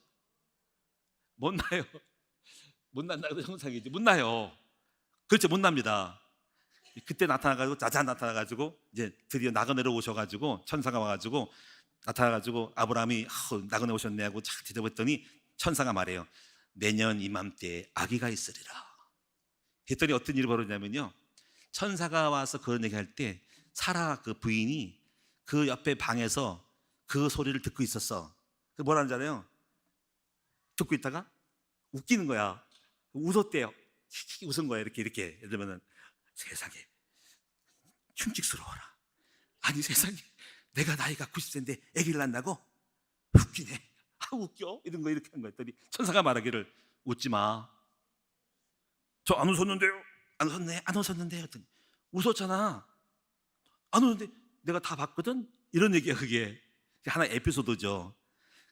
못 낳아요. 못 낳는다고 형상이지. 못 낳아요. 그렇죠. 못 납니다. 그때 나타나가지고 짜잔 나타나가지고 이제 드디어 나그네로 오셔가지고 천사가 와가지고 나타나가지고 아브라함이 나그네 오셨네 하고 착 뒤져봤더니 천사가 말해요. 내년 이맘때 아기가 있으리라. 했더니 어떤 일이 벌어지냐면요. 천사가 와서 그런 얘기할 때 사라 그 부인이 그 옆에 방에서 그 소리를 듣고 있었어. 그 뭐라는 줄 알아요? 듣고 있다가 웃기는 거야. 웃었대요. 웃은 거야. 이렇게. 예를 들면은 세상에 흉측스러워라. 아니 세상에 내가 나이가 90세인데 아기를 낳는다고? 웃기네. 웃겨? 이런 거 이렇게 한 거였더니 천사가 말하기를 웃지 마. 저 안 웃었는데요? 안 웃었네? 안 웃었는데요? 했더니 웃었잖아. 안 웃었는데 내가 다 봤거든? 이런 얘기야. 그게 하나의 에피소드죠.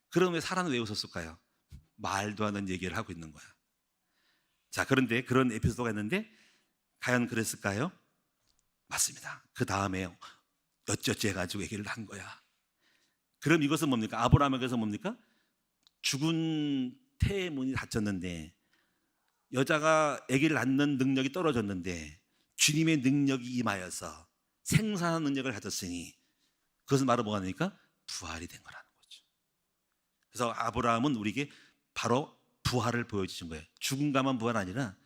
그러면 사람은 왜 웃었을까요? 말도 안 되는 얘기를 하고 있는 거야. 자, 그런데 그런 에피소드가 있는데 과연 그랬을까요? 맞습니다. 그 다음에 어쩌지 해가지고 얘기를 한 거야. 그럼 이것은 뭡니까? 아브라함에게서 뭡니까? 죽은 태의 문이 닫혔는데 여자가 아기를 낳는 능력이 떨어졌는데 주님의 능력이 임하여서 생산하는 능력을 가졌으니 그것은 바로 뭐가 되니까 부활이 된 거라는 거죠. 그래서 아브라함은 우리에게 바로 부활을 보여주신 거예요. 죽음과만 부활 아니라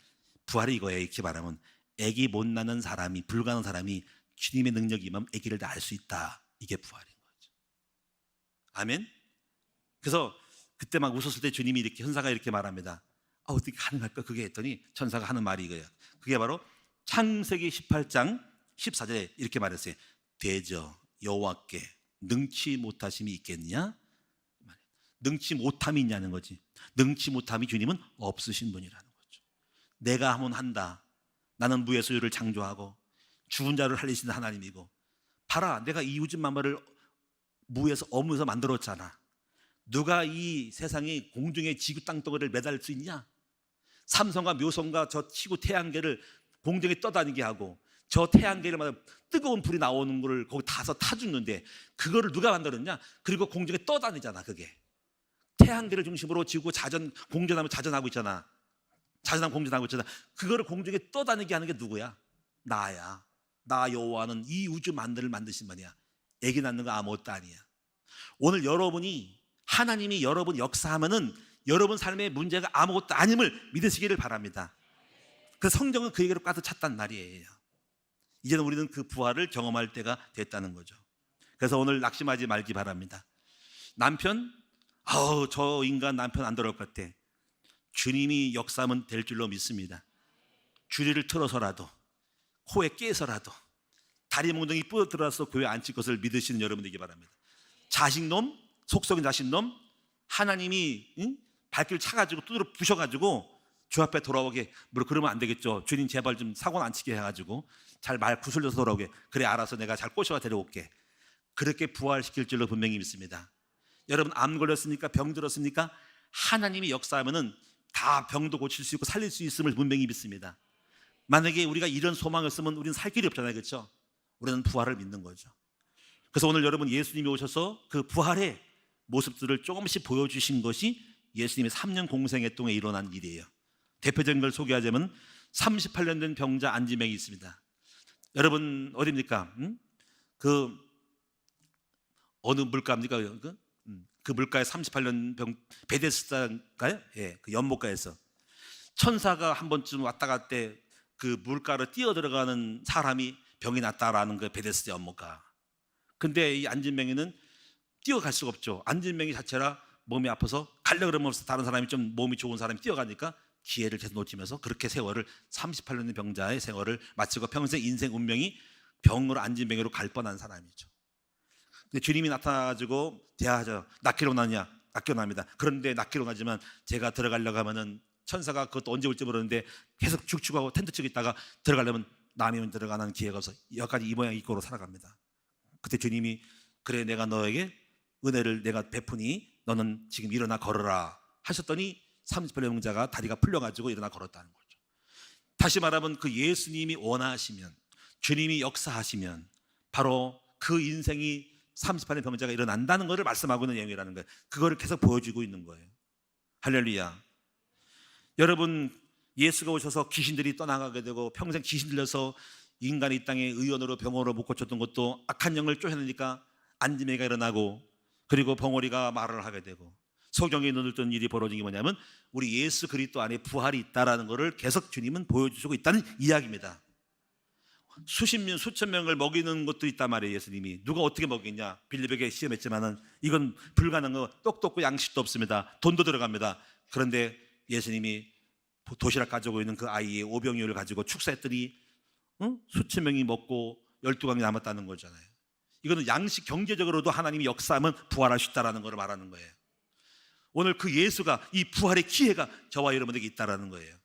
부활이 이거예요. 이렇게 말하면 아기 못 낳는 사람이 불가능한 사람이 주님의 능력이 임하면 아기를 낳을 수 있다. 이게 부활인 거죠. 아멘. 그래서 그때 막 웃었을 때 주님이 이렇게 천사가 이렇게 말합니다. 어떻게 가능할까? 그게 했더니 천사가 하는 말이 이거예요. 그게 바로 창세기 18장 14절에 이렇게 말했어요. 대저 여호와께 능치 못하심이 있겠느냐? 능치 못함이 있냐는 거지. 능치 못함이 주님은 없으신 분이라는 거죠. 내가 하면 한다. 나는 무의 소유를 창조하고 죽은 자를 살리시는 하나님이고 봐라 내가 이 우주 만물을 무에서 어무에서 만들었잖아. 누가 이 세상에 공중의 지구 땅덩어리를 매달 수 있냐? 삼성과 묘성과 저 지구 태양계를 공중에 떠다니게 하고 저 태양계를마다 뜨거운 불이 나오는 거를 거기 다서 타 죽는데 그거를 누가 만들었냐? 그리고 공중에 떠다니잖아. 그게 태양계를 중심으로 지구 공전하면 자전하고 있잖아. 자전하고 공전하고 있잖아. 그거를 공중에 떠다니게 하는 게 누구야? 나야. 나 여호와는 이 우주 만들을 만드신 분이야. 애기 낳는 거 아무것도 아니야. 오늘 여러분이 하나님이 여러분 역사하면은 여러분 삶의 문제가 아무것도 아님을 믿으시기를 바랍니다. 그 성경은 그 얘기를 가득 찼단 말이에요. 이제는 우리는 그 부활을 경험할 때가 됐다는 거죠. 그래서 오늘 낙심하지 말기 바랍니다. 남편, 저 인간 남편 안 들어올 것 같아. 주님이 역사하면 될 줄로 믿습니다. 주리를 틀어서라도 코에 깨서라도 다리 몽둥이 뿌려들어서 교회 앉힐 것을 믿으시는 여러분 되기 바랍니다. 자식놈, 속썩인 자식놈 하나님이 발길 차가지고 두드려 부셔가지고 주 앞에 돌아오게. 뭐 그러면 안 되겠죠. 주님 제발 좀 사고 안 치게 해가지고 잘 말 구슬려서 돌아오게. 그래 알아서 내가 잘 꼬셔가 데려올게. 그렇게 부활시킬 줄로 분명히 믿습니다. 여러분 암 걸렸습니까? 병 들었습니까? 하나님이 역사하면은 다 병도 고칠 수 있고 살릴 수 있음을 분명히 믿습니다. 만약에 우리가 이런 소망을 쓰면 우리는 살 길이 없잖아요, 그렇죠? 우리는 부활을 믿는 거죠. 그래서 오늘 여러분 예수님이 오셔서 그 부활의 모습들을 조금씩 보여주신 것이 예수님의 3년 공생애 동안 일어난 일이에요. 대표적인 걸 소개하자면 38년 된 병자 안지명이 있습니다. 여러분 어디입니까? 그 어느 물가입니까? 그 물가에 38년 병 베데스다인가요? 예, 그 연못가에서 천사가 한 번쯤 왔다 갈 때 그 물가로 뛰어 들어가는 사람이 병이 났다라는 그 베데스다 연못가. 근데 이 안진뱅이는 뛰어갈 수가 없죠. 안진뱅이 자체라 몸이 아파서 가려고 그러면 다른 사람이 좀 몸이 좋은 사람이 뛰어가니까 기회를 계속 놓치면서 그렇게 세월을 38년 병자의 세월을 마치고 평생 인생 운명이 병으로 안진뱅이로 갈 뻔한 사람이죠. 근데 주님이 나타나가지고 대하죠. 낫기로 나냐? 낫기로 납니다. 그런데 낫기로 나지만 제가 들어가려고 하면은 천사가 그것도 언제 올지 모르는데 계속 축축하고 텐트 치고 있다가 들어가려면 남이면 들어가는 기회가 없어 여기까지 이 모양 이 꼴로 살아갑니다. 그때 주님이 그래 내가 너에게 은혜를 내가 베푸니 너는 지금 일어나 걸어라 하셨더니 38년 병자가 다리가 풀려가지고 일어나 걸었다는 거죠. 다시 말하면 그 예수님이 원하시면 주님이 역사하시면 바로 그 인생이 38년 병자가 일어난다는 것을 말씀하고 있는 내용이라는 거예요. 그거를 계속 보여주고 있는 거예요. 할렐루야. 여러분 예수가 오셔서 귀신들이 떠나가게 되고 평생 귀신 들려서 인간이 이 땅에 의원으로 병원으로 못 고쳤던 것도 악한 영을 쫓아내니까 안지매가 일어나고 그리고 벙어리가 말을 하게 되고 소경이 눈을 뜬 일이 벌어진 게 뭐냐면 우리 예수 그리스도 안에 부활이 있다라는 것을 계속 주님은 보여주시고 있다는 이야기입니다. 수십 명, 수천 명을 먹이는 것도 있단 말이에요. 예수님이 누가 어떻게 먹이냐 빌립에게 시험했지만은 이건 불가능한 거 똑똑 없고 양식도 없습니다. 돈도 들어갑니다. 그런데 예수님이 도시락 가지고 있는 그 아이의 오병이어를 가지고 축사했더니 수천 명이 먹고 12강이 남았다는 거잖아요. 이거는 양식 경제적으로도 하나님이 역사하면 부활할 수 있다는 걸 말하는 거예요. 오늘 그 예수가 이 부활의 기회가 저와 여러분에게 있다는 거예요.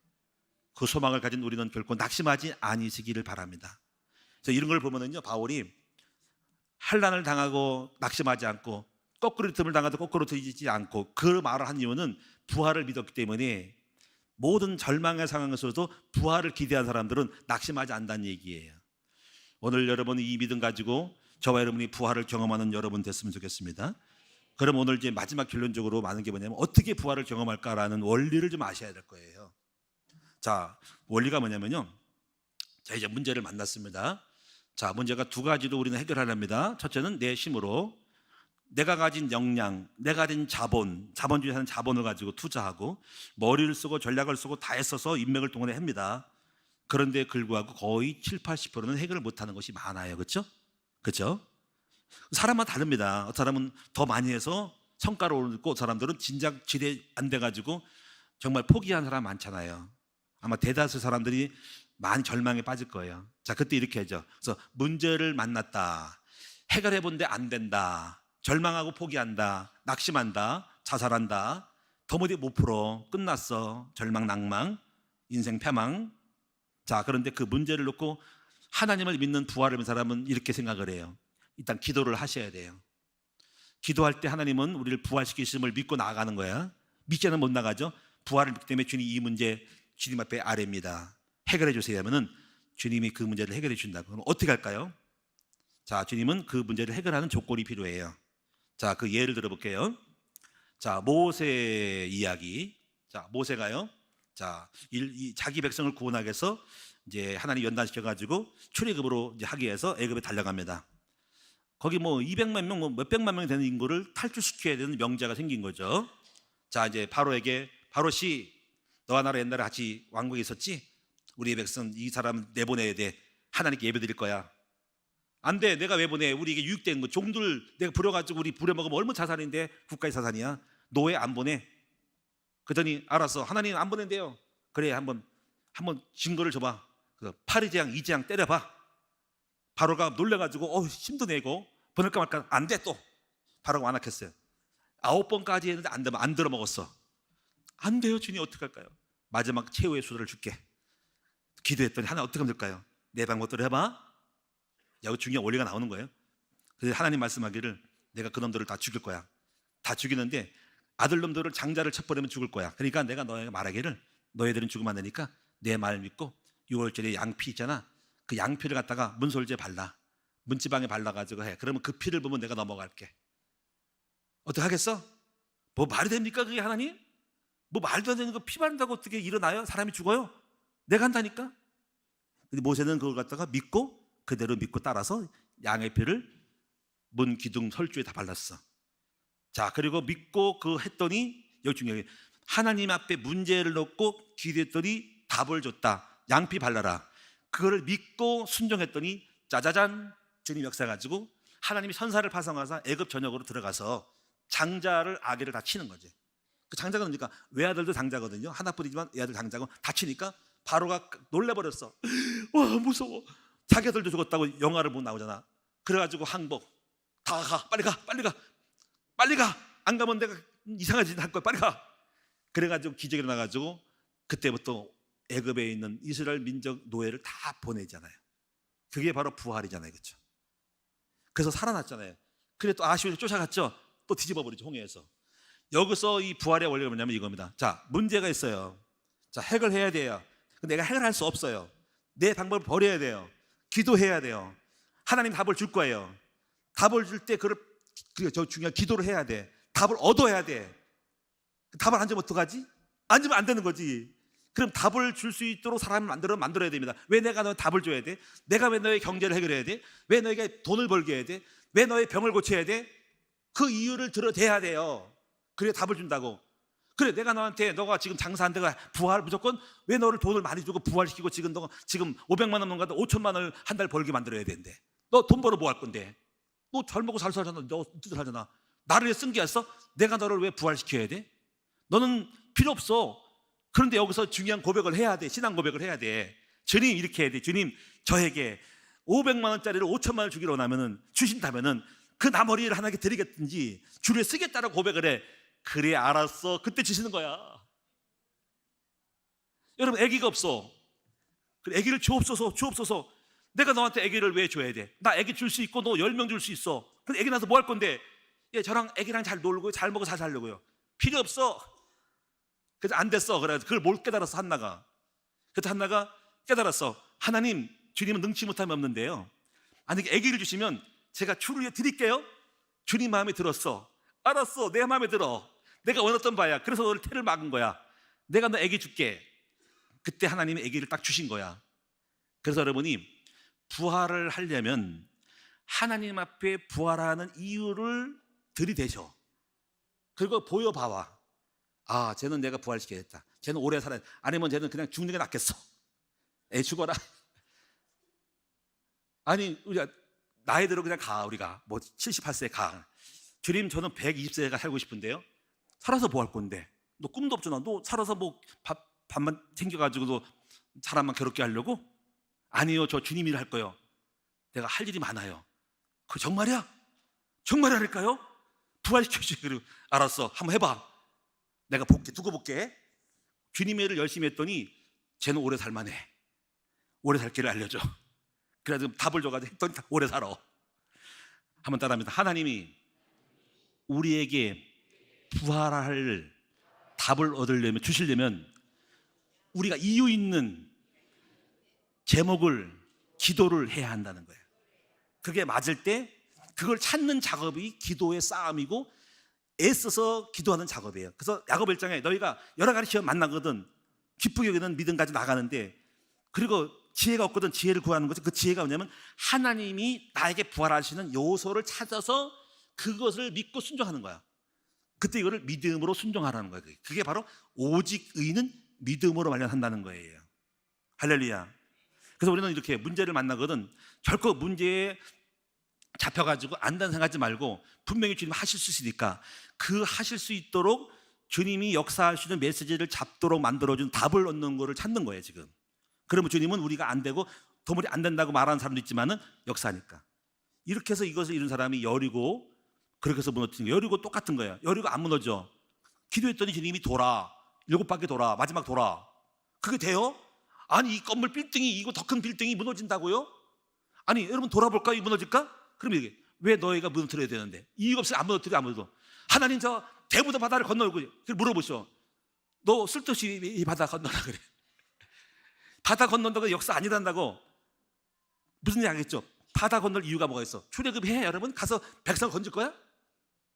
그 소망을 가진 우리는 결코 낙심하지 아니시기를 바랍니다. 그래서 이런 걸 보면은요, 바울이 환난을 당하고 낙심하지 않고 거꾸로 틈을 당하도 거꾸로 들이지 않고 그 말을 한 이유는 부활을 믿었기 때문에 모든 절망의 상황에서도 부활을 기대한 사람들은 낙심하지 않는다는 얘기예요. 오늘 여러분이 이 믿음 가지고 저와 여러분이 부활을 경험하는 여러분 됐으면 좋겠습니다. 그럼 오늘 이제 마지막 결론적으로 많은 게 뭐냐면 어떻게 부활을 경험할까라는 원리를 좀 아셔야 될 거예요. 자, 원리가 뭐냐면요. 자, 이제 문제를 만났습니다. 자, 문제가 두 가지로 우리는 해결하렵니다. 첫째는 내 힘으로 내가 가진 역량, 내가 가진 자본주의 하는 자본을 가지고 투자하고 머리를 쓰고 전략을 쓰고 다 애써서 인맥을 동원해 합니다. 그런데 불구하고 거의 7, 80%는 해결을 못하는 것이 많아요. 그렇죠? 그렇죠? 사람마다 다릅니다. 어떤 사람은 더 많이 해서 성과를 얻고 사람들은 진작 지대 안 돼가지고 정말 포기한 사람 많잖아요. 아마 대다수 사람들이 많이 절망에 빠질 거예요. 자, 그때 이렇게 하죠. 그래서 문제를 만났다. 해결해 본데 안 된다. 절망하고 포기한다. 낙심한다. 자살한다. 도무지 못 풀어. 끝났어. 절망, 낭망, 인생 패망. 자, 그런데 그 문제를 놓고 하나님을 믿는 부활을 믿는 사람은 이렇게 생각을 해요. 일단 기도를 하셔야 돼요. 기도할 때 하나님은 우리를 부활시키심을 믿고 나아가는 거야. 믿지 않으면 못 나가죠. 부활을 믿기 때문에 주님 이 문제 주님 앞에 아뢰입니다. 해결해 주세요 하면은 주님이 그 문제를 해결해 준다고. 그럼 어떻게 할까요? 자, 주님은 그 문제를 해결하는 조건이 필요해요. 자, 그 예를 들어볼게요. 자, 모세 이야기. 자, 모세가요. 자, 자기 백성을 구원하기 위해서 이제 하나님 연단시켜가지고 출애굽으로 이제 하기 위해서 애굽에 달려갑니다. 거기 뭐 200만 명, 뭐 몇백만 명이 되는 인구를 탈출시켜야 되는 명제가 생긴 거죠. 자, 이제 바로에게 바로시 너와 나랑 옛날에 같이 왕국에 있었지? 우리 백성 이 사람 내보내야 돼. 하나님께 예배 드릴 거야. 안 돼. 내가 왜 보내? 우리 이게 유익된 거 종들 내가 부려가지고 우리 부려먹으면 얼마나 자산인데 국가의 자산이야. 너 왜 안 보내? 그랬더니 알았어. 하나님 안 보낸대요. 그래 한번 증거를 줘봐. 그 파리제왕 이재왕 때려봐. 바로가 놀래가지고 힘도 내고 보낼까 말까 안 돼. 또 바로가 완악했어요. 9번까지 했는데 안 되면 안 들어먹었어. 안 돼요. 주님 어떡할까요? 마지막 최후의 수단을 줄게. 기도했더니 하나님 어떻게 하면 될까요? 내 방법대로 해봐. 여기 중요한 원리가 나오는 거예요. 그래서 하나님 말씀하기를 내가 그놈들을 다 죽일 거야. 다 죽이는데 아들놈들을 장자를 쳐버리면 죽을 거야. 그러니까 내가 너에게 말하기를 너희들은 죽으면 안 되니까 내 말 믿고 6월절에 양피 있잖아. 그 양피를 갖다가 문솔지에 발라. 문지방에 발라가지고 해. 그러면 그 피를 보면 내가 넘어갈게. 어떻게 하겠어? 뭐 말이 됩니까 그게 하나님? 뭐 말도 안 되는 거 피 바른다고 어떻게 일어나요? 사람이 죽어요? 내가 한다니까? 근데 모세는 그걸 갖다가 믿고 그대로 믿고 따라서 양의 피를 문 기둥 설주에 다 발랐어. 자, 그리고 믿고 그 했더니 여기 중요해. 하나님 앞에 문제를 놓고 기도했더니 답을 줬다. 양피 발라라. 그거를 믿고 순종했더니 짜자잔 주님 역사해가지고 하나님이 선사를 파송하사 애굽 전역으로 들어가서 장자를 아기를 다 치는 거지. 그 장자가 그러니까 외아들도 장자거든요. 하나뿐이지만 외아들 장자고 다 치니까 바로가 놀래버렸어. 와 무서워. 자기 아들도 죽었다고 영화를 보면 나오잖아. 그래가지고 항복. 다 가. 빨리 가. 빨리 가. 빨리 가. 안 가면 내가 이상한 짓 할 거야. 빨리 가. 그래가지고 기적이 일어나가지고 그때부터 애굽에 있는 이스라엘 민족 노예를 다 보내잖아요. 그게 바로 부활이잖아요. 그렇죠? 그래서 살아났잖아요. 그래 또 아시리를 쫓아갔죠. 또 뒤집어버리죠. 홍해에서. 여기서 이 부활의 원리가 뭐냐면 이겁니다. 자, 문제가 있어요. 자, 해결해야 돼요. 내가 해결할 수 없어요. 내 방법을 버려야 돼요. 기도해야 돼요. 하나님 답을 줄 거예요. 답을 줄 때 저 중요한 기도를 해야 돼. 답을 얻어야 돼. 답을 안 주면 어떡하지? 안 주면 안 되는 거지. 그럼 답을 줄 수 있도록 사람을 만들어야 됩니다. 왜 내가 너의 답을 줘야 돼? 내가 왜 너의 경제를 해결해야 돼? 왜 너에게 돈을 벌게 해야 돼? 왜 너의 병을 고쳐야 돼? 그 이유를 들어대야 돼요. 그래 답을 준다고. 그래 내가 너한테 너가 지금 장사 안 되고 부활 무조건 왜 너를 돈을 많이 주고 부활시키고 지금 너가 지금 500만 원 넘는가 5천만 원을 한 달 벌게 만들어야 되는데 너 돈 벌어 뭐 할 건데? 너 잘 먹고 잘 살잖아. 너 뜻을 하잖아. 나를 위해 쓴 게 아니었어? 내가 너를 왜 부활시켜야 돼? 너는 필요 없어. 그런데 여기서 중요한 고백을 해야 돼. 신앙 고백을 해야 돼. 주님 이렇게 해야 돼. 주님 저에게 500만 원짜리를 5천만 원을 주기로 하면은 주신다면은 그 나머리를 하나님께 드리겠든지 주를 쓰겠다라고 고백을 해. 그래 알았어. 그때 주시는 거야. 여러분 아기가 없어. 그래 아기를 주옵소서. 내가 너한테 아기를 왜 줘야 돼? 나 아기 줄 수 있고 너 10명 줄 수 있어. 근데 아기 낳아서 뭐 할 건데? 예, 저랑 아기랑 잘 놀고 잘 먹고 잘 살려고요. 필요 없어. 그래서 안 됐어. 그래서 그걸 못 깨달았어 한나가. 그래서 한나가 깨달았어. 하나님 주님은 능치 못함이 없는데요. 만약에 아기를 주시면 제가 주를 위해 드릴게요. 주님 마음에 들었어. 알았어. 내 마음에 들어. 내가 원했던 바야. 그래서 너를 태를 막은 거야. 내가 너 아기 줄게. 그때 하나님이 아기를 딱 주신 거야. 그래서 여러분이 부활을 하려면 하나님 앞에 부활하는 이유를 들이대셔. 그리고 보여봐와. 아, 쟤는 내가 부활시켜야겠다. 쟤는 오래 살아야 돼. 아니면 쟤는 그냥 죽는 게 낫겠어. 애 죽어라. 아니 우리가 나이 들어 그냥 가. 우리가 뭐 78세 가. 주님 저는 120세가 살고 싶은데요. 살아서 뭐 할 건데? 너 꿈도 없잖아. 너 살아서 뭐 밥만 챙겨가지고 너 사람만 괴롭게 하려고? 아니요, 저 주님 일 할 거요. 내가 할 일이 많아요. 그 정말이야? 정말이랄까요? 부활시켜주지. 그리고 알았어, 한번 해봐. 내가 볼게, 두고 볼게. 주님의 일을 열심히 했더니 쟤는 오래 살만해. 오래 살 길을 알려줘. 그래서 답을 줘가지고 했더니 오래 살아. 한번 따라합니다. 하나님이 우리에게 부활할 답을 얻으려면, 주시려면 우리가 이유 있는 제목을, 기도를 해야 한다는 거예요. 그게 맞을 때 그걸 찾는 작업이 기도의 싸움이고 애써서 기도하는 작업이에요. 그래서 야고보 1장에 너희가 여러 가지 시험 만나거든. 기쁘게 여기는 믿음 가지고 나가는데, 그리고 지혜가 없거든 지혜를 구하는 거죠. 그 지혜가 뭐냐면 하나님이 나에게 부활하시는 요소를 찾아서 그것을 믿고 순종하는 거야. 그때 이거를 믿음으로 순종하라는 거예요. 그게 바로 오직 의는 믿음으로 말련한다는 거예요. 할렐루야. 그래서 우리는 이렇게 문제를 만나거든 결코 문제에 잡혀가지고 안다는 생각하지 말고 분명히 주님 하실 수 있으니까 그 하실 수 있도록 주님이 역사할 수 있는 메시지를 잡도록 만들어준 답을 얻는 거를 찾는 거예요 지금. 그러면 주님은 우리가 안 되고 도무지 안 된다고 말하는 사람도 있지만은 역사하니까. 이렇게 해서 이것을 이룬 사람이 여리고, 그렇게 해서 무너뜨린 거예요. 여리고 똑같은 거예요. 여리고 안 무너져. 기도했더니 주님이 돌아, 7바퀴 돌아, 마지막 돌아. 그게 돼요? 아니 이 건물 빌딩이 이거 더 큰 빌딩이 무너진다고요? 아니 여러분 돌아볼까? 이 무너질까? 그럼 이게 왜 너희가 무너뜨려야 되는데? 이유가 없이 안 무너뜨려 아무도. 하나님 저 대부도 바다를 건너고 물어보셔. 너 쓸데없이 이 바다 건너라 그래. 바다 건넌다고 역사 아니란다고. 무슨 얘기 하겠죠? 바다 건널 이유가 뭐가 있어? 출애굽해 여러분? 가서 백성을 건질 거야?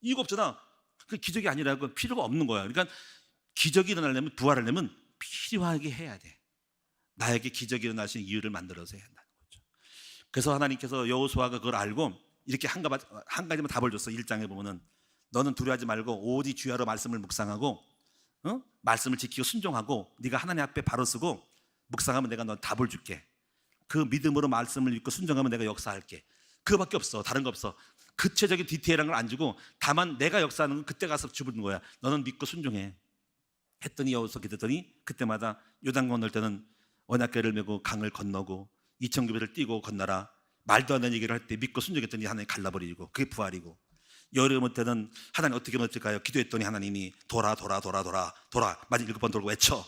이유가 없잖아. 그 기적이 아니라고 필요가 없는 거야. 그러니까 기적이 일어나려면 부활하려면 필요하게 해야 돼. 나에게 기적이 일어날 수 있는 이유를 만들어서 해야 한다는 거죠. 그래서 하나님께서 여호수아가 그걸 알고 이렇게 한 가지만 답을 줬어. 1장에 보면은 너는 두려워하지 말고 오직 주야로 말씀을 묵상하고 말씀을 지키고 순종하고 네가 하나님 앞에 바로 서고 묵상하면 내가 너 답을 줄게. 그 믿음으로 말씀을 읽고 순종하면 내가 역사할게. 그거밖에 없어. 다른 거 없어. 구체적인 디테일한 걸 안 주고 다만 내가 역사하는 건 그때 가서 주는 거야. 너는 믿고 순종해 했더니 여호수아 기도했더니 그때마다 요단 건널 때는 언약궤를 메고 강을 건너고 2,000규빗을 뛰고 건너라. 말도 안 되는 얘기를 할 때 믿고 순종했더니 하나님 갈라버리고 그게 부활이고, 여름 때는 하나님 어떻게 못할까요? 기도했더니 하나님이 돌아 맞아 7번 돌고 외쳐.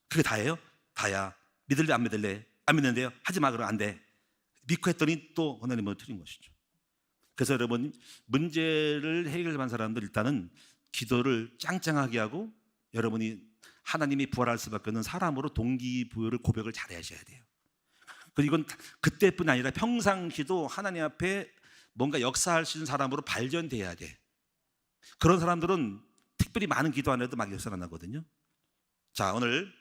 그게 다예요? 다야. 믿을래 안 믿을래? 안 믿는데요? 하지마. 그러면 안 돼. 믿고 했더니 또 하나님은 틀린 것이죠. 그래서 여러분 문제를 해결한 사람들 일단은 기도를 짱짱하게 하고 여러분이 하나님이 부활할 수밖에 없는 사람으로 동기부여를 고백을 잘 하셔야 돼요. 그리고 이건 그때뿐 아니라 평상시도 하나님 앞에 뭔가 역사할 수 있는 사람으로 발전돼야 돼. 그런 사람들은 특별히 많은 기도 안 해도 막 역사가 나거든요. 자, 오늘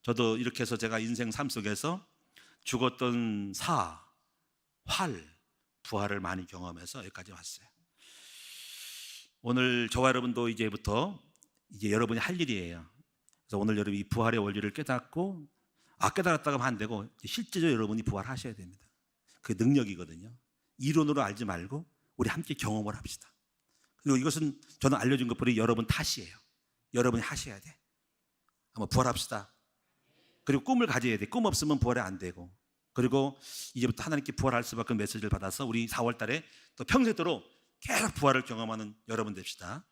저도 이렇게 해서 제가 인생 삶 속에서 죽었던 활, 부활을 많이 경험해서 여기까지 왔어요. 오늘 저와 여러분도 이제부터 이제 여러분이 할 일이에요. 그래서 오늘 여러분이 부활의 원리를 깨닫고 깨달았다고 하면 안 되고 실제적으로 여러분이 부활하셔야 됩니다. 그게 능력이거든요. 이론으로 알지 말고 우리 함께 경험을 합시다. 그리고 이것은 저는 알려준 것뿐이 여러분 탓이에요. 여러분이 하셔야 돼. 한번 부활합시다. 그리고 꿈을 가져야 돼. 꿈 없으면 부활이 안 되고. 그리고 이제부터 하나님께 부활할 수밖에 없는 메시지를 받아서 우리 4월 달에 또 평생도록 계속 부활을 경험하는 여러분 됩시다.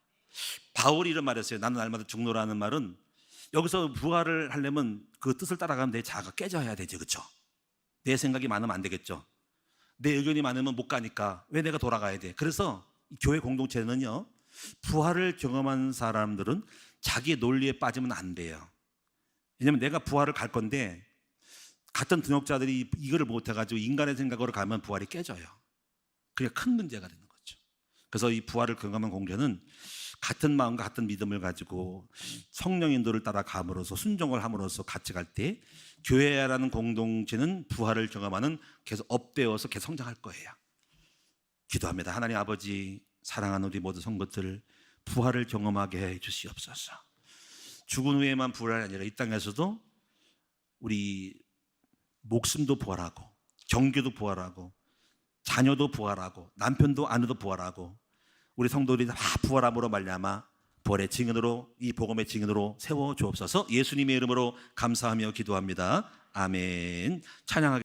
바울이 이런 말했어요. 나는 날마다 죽노라는 말은 여기서 부활을 하려면 그 뜻을 따라가면 내 자아가 깨져야 되죠. 그렇죠? 내 생각이 많으면 안 되겠죠. 내 의견이 많으면 못 가니까 왜 내가 돌아가야 돼? 그래서 교회 공동체는요, 부활을 경험한 사람들은 자기의 논리에 빠지면 안 돼요. 왜냐면 내가 부활을 갈 건데 같은 등역자들이 이거를 못해가지고 인간의 생각으로 가면 부활이 깨져요. 그게 큰 문제가 되는 거죠. 그래서 이 부활을 경험한 공동체는 같은 마음과 같은 믿음을 가지고 성령 인도를 따라감으로써 순종을 함으로써 같이 갈 때 교회라는 공동체는 부활을 경험하는 계속 업되어서 계속 성장할 거예요. 기도합니다. 하나님 아버지, 사랑하는 우리 모든 성도들 부활을 경험하게 해 주시옵소서. 죽은 후에만 부활이 아니라 이 땅에서도 우리 목숨도 부활하고 경계도 부활하고 자녀도 부활하고 남편도 아내도 부활하고 우리 성도들이 다 부활함으로 말미암아 부활의 증인으로 이 복음의 증인으로 세워 주옵소서. 예수님의 이름으로 감사하며 기도합니다. 아멘. 찬양하겠습니다.